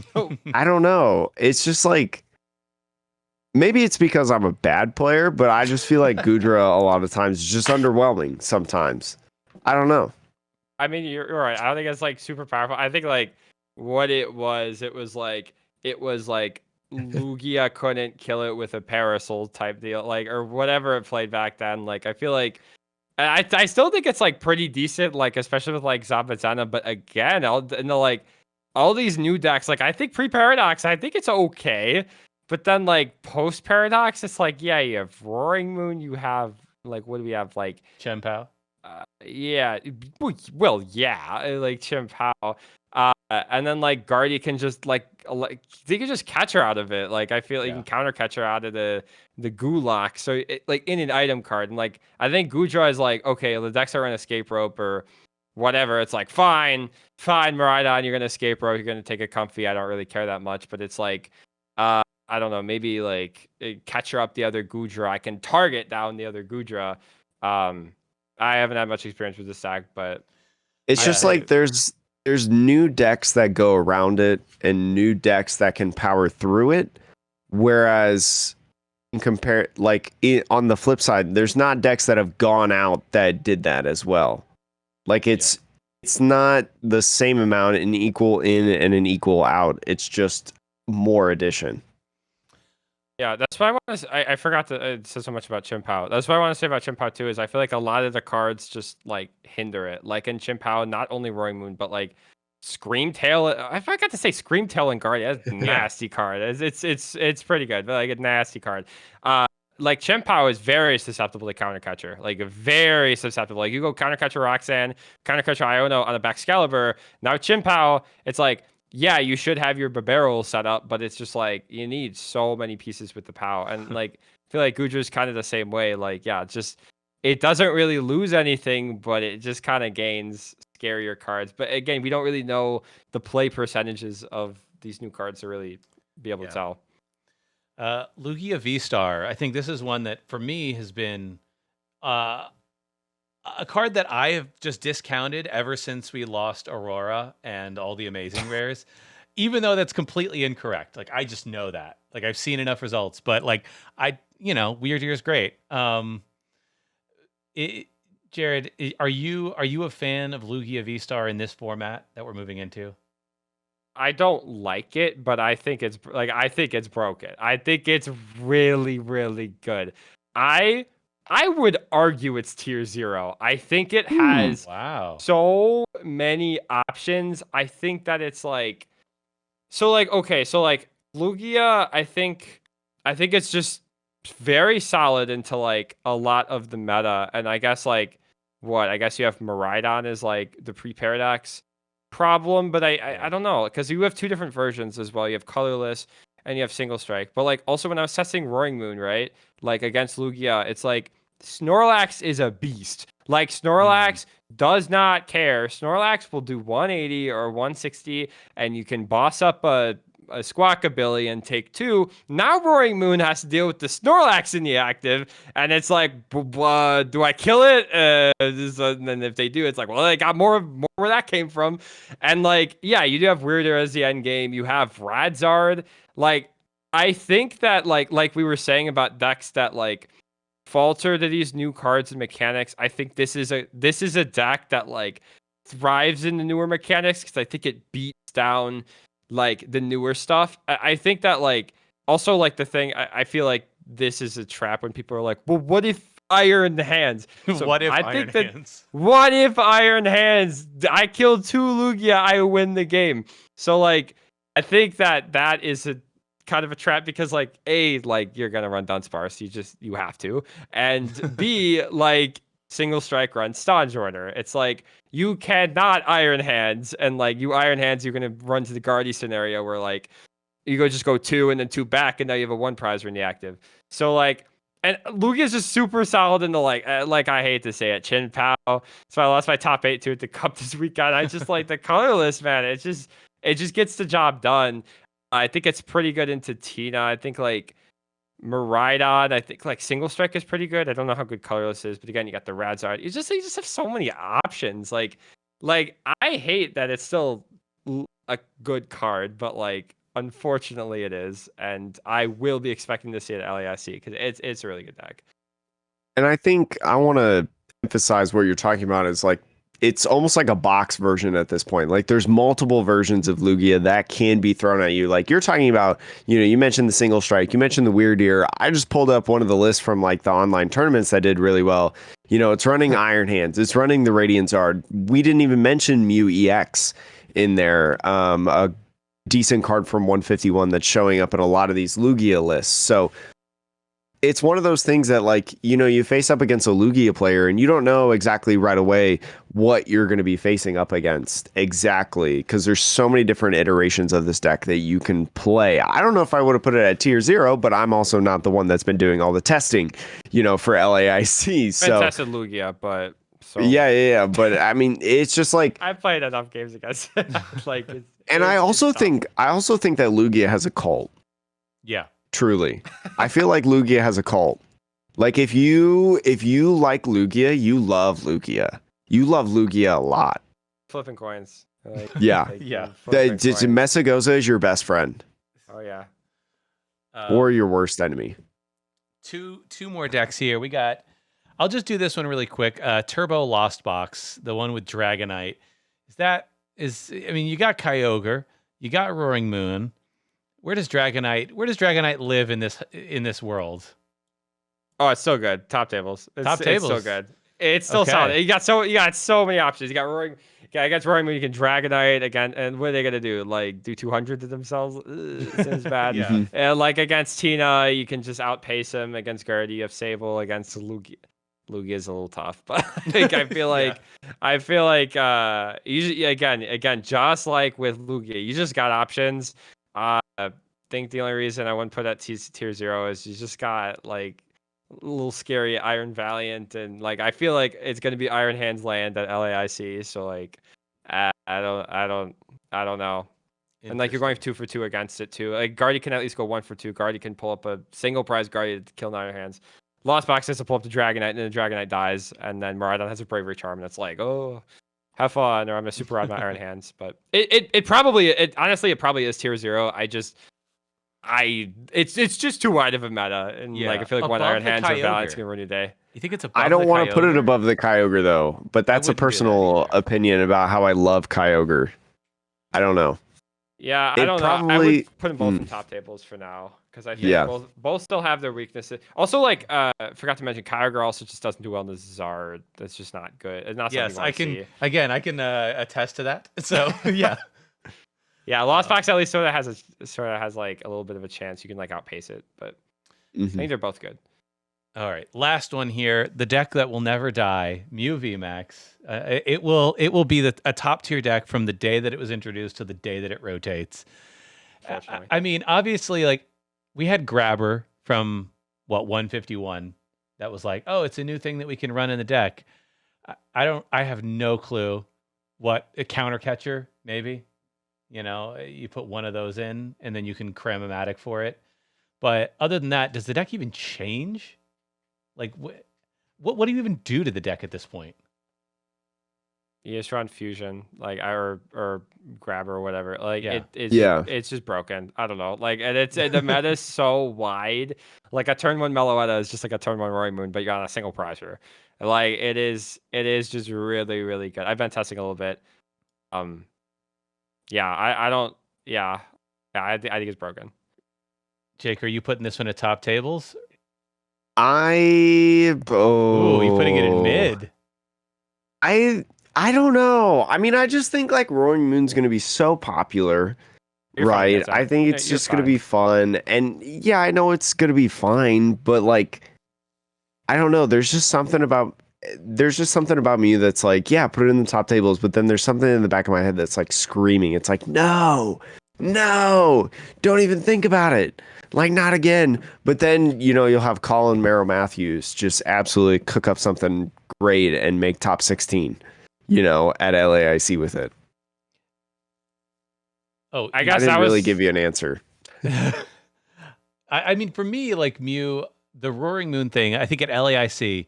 I don't know. It's just like maybe it's because I'm a bad player, but I just feel like Goodra a lot of times is just underwhelming. Sometimes I don't know. I mean, you're right. I don't think it's like super powerful. I think like. What it was like Lugia couldn't kill it with a parasol type deal, like, or whatever it played back then. Like, I feel like I still think it's like pretty decent, like especially with like Zapatana. But again, all these new decks, like I think pre-Paradox, I think it's okay. But then like post Paradox, it's like, yeah, you have Roaring Moon, you have like, what do we have? Like Chien-Pao. Yeah, well, yeah, like Chien-Pao. And then like Guardy can just like they can just catch her out of it. Like I feel like you can counter catch her out of the Gulak. So like in an item card, and like I think Goodra is like, okay, the decks are an escape rope or whatever. It's like fine, Miraidon, you're gonna escape rope, you're gonna take a comfy. I don't really care that much, but it's like I don't know, maybe like catch her up the other Goodra. I can target down the other Goodra. I haven't had much experience with this deck, but it's just like there's new decks that go around it and new decks that can power through it. Whereas on the flip side, there's not decks that have gone out that did that as well. Like it's not the same amount, an equal in and an equal out. It's just more addition. Yeah, that's why I want to. I forgot to say so much about Chien-Pao. That's what I want to say about Chien-Pao too. Is I feel like a lot of the cards just like hinder it. Like in Chien-Pao, not only Roaring Moon, but like Scream Tail. I forgot to say Scream Tail and Guardian. That's a nasty card. It's pretty good, but like a nasty card. Like Chien-Pao is very susceptible to counter catcher. Like very susceptible. Like you go counter catcher Roxanne, counter catcher Iono on a Baxcalibur. Now Chien-Pao, it's like, yeah, you should have your barrel set up, but it's just like you need so many pieces with the POW. And like I feel like Goodra's kind of the same way. Like, yeah, it doesn't really lose anything, but it just kind of gains scarier cards. But again, we don't really know the play percentages of these new cards to really be able to tell. Lugia VSTAR. I think this is one that for me has been a card that I have just discounted ever since we lost Aurora and all the amazing rares, even though that's completely incorrect. Like I just know that. Like I've seen enough results, but like Weird Year is great. Jared, are you a fan of Lugia VSTAR in this format that we're moving into? I don't like it, but I think it's broken. I think it's really, really good. I would argue it's tier 0. I think it has so many options. I think that it's like Lugia, I think it's just very solid into like a lot of the meta. And I guess I guess you have Miraidon as like the pre-paradox problem, but I don't know, because you have two different versions as well. You have colorless and you have single strike. But like also when I was testing Roaring Moon, right? Like against Lugia, it's like Snorlax is a beast. Like Snorlax does not care. Snorlax will do 180 or 160, and you can boss up a Squawkabilly and take 2. Now Roaring Moon has to deal with the Snorlax in the active, and it's like, do I kill it? And then if they do, it's like, well, they got more where that came from. And like, yeah, you do have Weirder as the end game. You have Radzard. Like, I think that like we were saying about decks that like falter to these new cards and mechanics. I think this is a deck that like thrives in the newer mechanics because I think it beats down like the newer stuff. I think that like also like the thing I feel like this is a trap when people are like, well, what if Iron Hands? So what if Iron Hands? What if Iron Hands? I killed 2 Lugia, I win the game. So like I think that is a kind of a trap because like A, like you're gonna run Dunsparce, you have to, and B, like single strike run Stonge Order. It's like you cannot Iron Hands, and like you Iron Hands, you're gonna run to the Guardy scenario where like you just go 2 and then 2 back, and now you have a 1 prize in the active. So like, and Lugia's just super solid in the like I hate to say it, Chien-Pao. So I lost my top 8 to at the cup this weekend. I just like the colorless, man. It just gets the job done. I think it's pretty good into Tina. I think like Miraidon, I think like single strike is pretty good. I don't know how good colorless is, but again, you got the Radzard. You just have so many options. Like I hate that it's still a good card, but like unfortunately it is, and I will be expecting to see it at LASC because it's a really good deck. And I think I want to emphasize what you're talking about is like it's almost like a box version at this point. Like there's multiple versions of Lugia that can be thrown at you. Like you're talking about, you mentioned the single strike, you mentioned the Weird Ear. I just pulled up one of the lists from like the online tournaments that did really well. It's running Iron Hands. It's running the Radiant Zard. We didn't even mention Mew EX in there. A decent card from 151 that's showing up in a lot of these Lugia lists. So it's one of those things that, like, you know, you face up against a Lugia player and you don't know exactly right away what you're going to be facing up against exactly, because there's so many different iterations of this deck that you can play. I don't know if I would have put it at tier 0, but I'm also not the one that's been doing all the testing, you know, for LAIC. So tested Lugia, but so yeah. But I mean, it's just like, I've played enough games against it. Like, I also think that Lugia has a cult. Yeah. Truly. I feel like Lugia has a cult. Like, if you like Lugia, you love Lugia. You love Lugia a lot. Flipping coins. Like, Yeah. Yeah. Mesagoza is your best friend. Oh yeah. Or your worst enemy. Two more decks here. We got, I'll just do this one really quick. Turbo Lost Box, the one with Dragonite. I mean, you got Kyogre, you got Roaring Moon. Where does Dragonite live in this world? Oh, it's so good. Top tables. It's so good. It's still solid. You got so many options. You got Roaring. Yeah, against Roaring Moon, you can Dragonite again. And what are they gonna do? Like, do 200 to themselves? It seems bad. Yeah. And like against Tina, you can just outpace him. Against Gardevoir, you have Sable. Against Lugia. Lugia is a little tough, but like, I feel like usually again, just like with Lugia, you just got options. I think the only reason I wouldn't put at tier 0 is you just got like a little scary Iron Valiant, and like I feel like it's gonna be Iron Hands land at LAIC. So like I don't know. And like you're going 2 for 2 against it too. Like Guardy can at least go 1 for 2. Guardy can pull up a single prize Guardy to kill Iron Hands. Lost Box has to pull up the Dragonite, and then the Dragonite dies, and then Miraidon has a Bravery Charm, and it's like, oh, have fun, or I'm gonna super ride my Iron Hands. But it probably is tier 0. It's just too wide of a meta, and like I feel like one Iron Hands or Valiant's gonna ruin your day. You think it's above I don't want to put it above the Kyogre though, but that's a personal opinion about how I love Kyogre. I don't know. Yeah, I don't know. I would put them both in top tables for now, because I think both still have their weaknesses. Also, like forgot to mention, Kyogre also just doesn't do well in the Zard. That's just not good. It's not something you want to see. I can attest to that. So yeah. Yeah, Lost Box at least sort of has like a little bit of a chance you can like outpace it, but I think they're both good. All right, last one here. The deck that will never die, Mew VMAX. It will be a top tier deck from the day that it was introduced to the day that it rotates. I mean, obviously, like we had Grabber from 151. That was like, oh, it's a new thing that we can run in the deck. I have no clue what a counter catcher maybe. You know, you put one of those in, and then you can cram a Matic for it. But other than that, does the deck even change? Like, what do you even do to the deck at this point? You just run Fusion, like or Grabber or whatever. Like it's just broken. I don't know. Like, and the meta is so wide. Like a turn 1 Meloetta is just like a turn 1 Roaring Moon, but you got a single prizer. Like it is just really, really good. I've been testing a little bit. Yeah, I think it's broken. Jake, are you putting this one at top tables? You're putting it in mid. I don't know. I mean, I just think like Roaring Moon's going to be so popular, right? I think it's just going to be fun. And yeah, I know it's going to be fine, but like, I don't know. There's just something about me that's like, yeah, put it in the top tables. But then there's something in the back of my head that's like screaming. It's like, no, don't even think about it. Like, not again. But then, you know, you'll have Colin Merrill Matthews just absolutely cook up something great and make top 16, you know, at LAIC with it. Oh, I didn't really give you an answer. I mean, for me, like Mew, the Roaring Moon thing, I think at LAIC,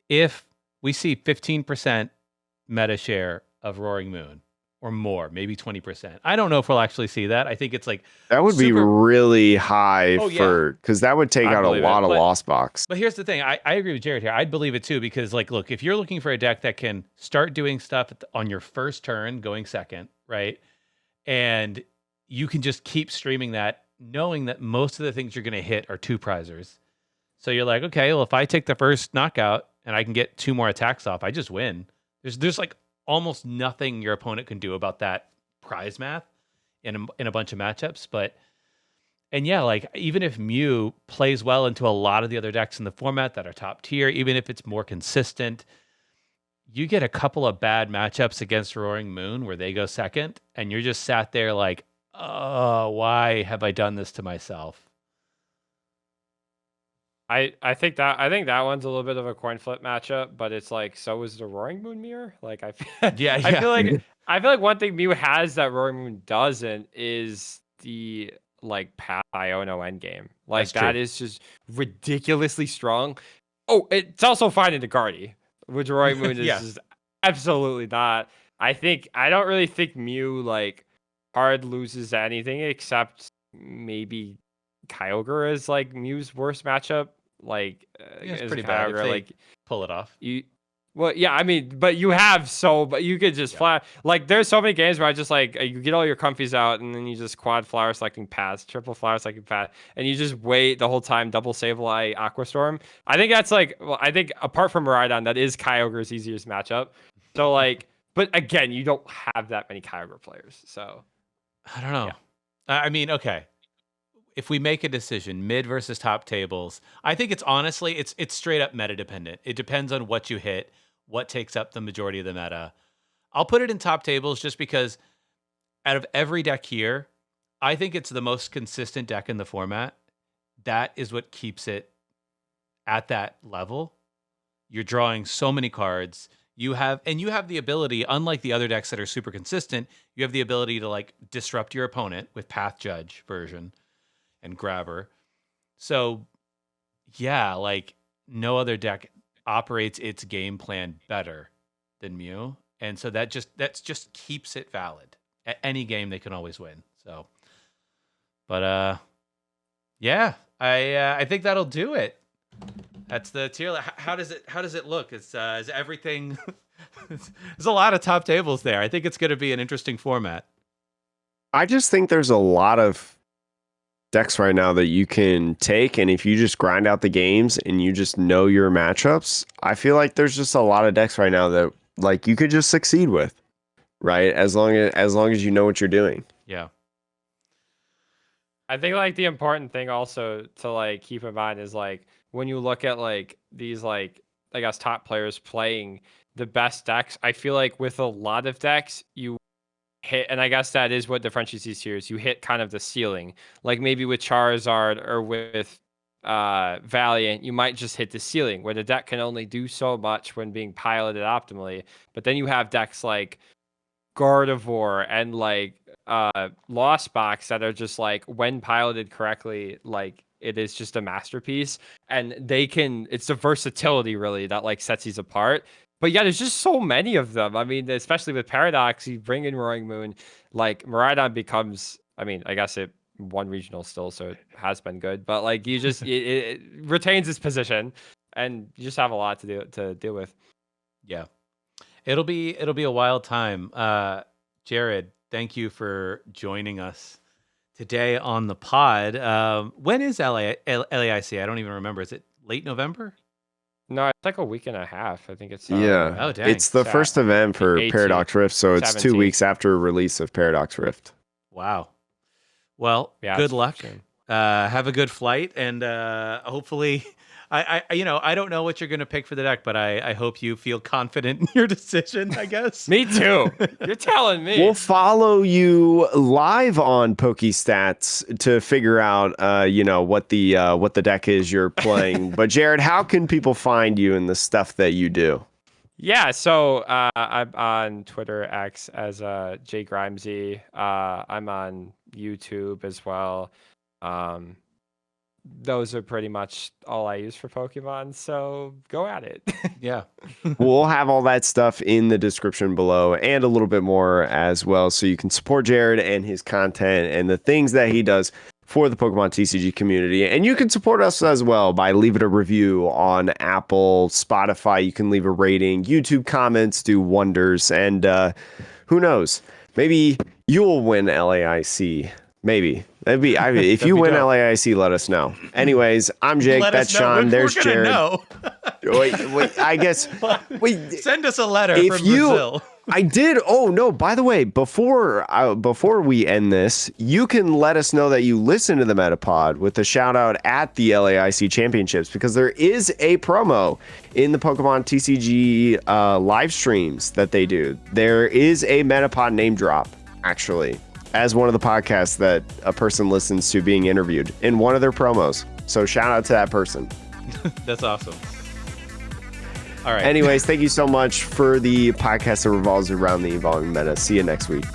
if we see 15% meta share of Roaring Moon or more, maybe 20%. I don't know if we'll actually see that. I think it's like that would be really high because that would take out a lot of Lost Box. But here's the thing. I agree with Jared here. I'd believe it too, because like, look, if you're looking for a deck that can start doing stuff on your first turn, going second, right? And you can just keep streaming that, knowing that most of the things you're going to hit are 2 prizers. So you're like, okay, well, if I take the first knockout and I can get 2 more attacks off, I just win. There's like almost nothing your opponent can do about that prize math. in a bunch of matchups. And yeah, like even if Mew plays well into a lot of the other decks in the format that are top tier, even if it's more consistent, you get a couple of bad matchups against Roaring Moon where they go second, and you're just sat there like, oh, why have I done this to myself? I think that one's a little bit of a coin flip matchup, but it's like, so is the Roaring Moon mirror. Like I feel like one thing Mew has that Roaring Moon doesn't is the like path Iono endgame. Like that is just ridiculously strong. Oh, it's also fine in the Guardy, which Roaring Moon is just absolutely not. I don't really think Mew like hard loses anything except maybe Kyogre is like Mew's worst matchup. Like it's pretty bad. If they like pull it off. But you could just flat. Like there's so many games where I just like you get all your comfies out and then you just quad flower selecting paths, triple flower selecting path, and you just wait the whole time, double Sableye, Aqua Storm. I think that's like, well, I think apart from Miraidon, that is Kyogre's easiest matchup. So like, but again, you don't have that many Kyogre players, so I don't know. Yeah. I mean, okay. If we make a decision, mid versus top tables, I think it's honestly, it's straight up meta dependent. It depends on what you hit, what takes up the majority of the meta. I'll put it in top tables just because out of every deck here, I think it's the most consistent deck in the format. That is what keeps it at that level. You're drawing so many cards. You have the ability, unlike the other decks that are super consistent, you have the ability to like disrupt your opponent with Path Judge version and Grabber. So yeah, like no other deck operates its game plan better than Mew. And so that just keeps it valid. At any game they can always win. So but yeah, I think that'll do it. That's the tier. How does it look? Is everything there's a lot of top tables there. I think it's going to be an interesting format. I just think there's a lot of decks right now that you can take, and if you just grind out the games and you just know your matchups, I feel like there's just a lot of decks right now that like you could just succeed with, right? As long as you know what you're doing. Yeah. I think like the important thing also to like keep in mind is like when you look at like these like I guess top players playing the best decks, I feel like with a lot of decks you hit, and I guess that is what differentiates these tiers. You hit kind of the ceiling, like maybe with Charizard or with Valiant, you might just hit the ceiling where the deck can only do so much when being piloted optimally. But then you have decks like Gardevoir and like Lost Box that are just like when piloted correctly, like it is just a masterpiece, and it's the versatility really that like sets these apart. But yeah, there's just so many of them. I mean, especially with Paradox, you bring in Roaring Moon, like Miraidon becomes, I mean, I guess it won regional still, so it has been good. But like you just, it retains its position, and you just have a lot to deal with. Yeah, it'll be a wild time. Jared, thank you for joining us today on the pod. When is LAIC? I don't even remember. Is it late November? No, it's like a week and a half. I think it's yeah. Oh, dang. It's the first event for 18, Paradox Rift, so it's 17. 2 weeks after release of Paradox Rift. Wow. Well, good luck. Have a good flight, and hopefully, I don't know what you're gonna pick for the deck, but I hope you feel confident in your decision. I guess. Me too. You're telling me. We'll follow you live on PokeStats to figure out, what the deck is you're playing. But Jared, how can people find you and the stuff that you do? Yeah, so I'm on Twitter X as Jay Grimesy. I'm on YouTube as well. Those are pretty much all I use for Pokemon, so go at it. Yeah. We'll have all that stuff in the description below and a little bit more as well, so you can support Jared and his content and the things that he does for the Pokemon TCG community. And you can support us as well by leaving a review on Apple, Spotify. You can leave a rating. YouTube comments do wonders. And who knows? Maybe you'll win LAIC. Maybe. If you win LAIC, let us know. Anyways, I'm Jake. That's Sean. There's Jared. Know. Wait, I guess. Send us a letter from Brazil. I did. Oh no! By the way, before we end this, you can let us know that you listen to the Metapod with a shout out at the LAIC Championships, because there is a promo in the Pokemon TCG live streams that they do. There is a Metapod name drop, actually, as one of the podcasts that a person listens to being interviewed in one of their promos. So shout out to that person. That's awesome. All right. Anyways, thank you so much for the podcast that revolves around the evolving meta. See you next week.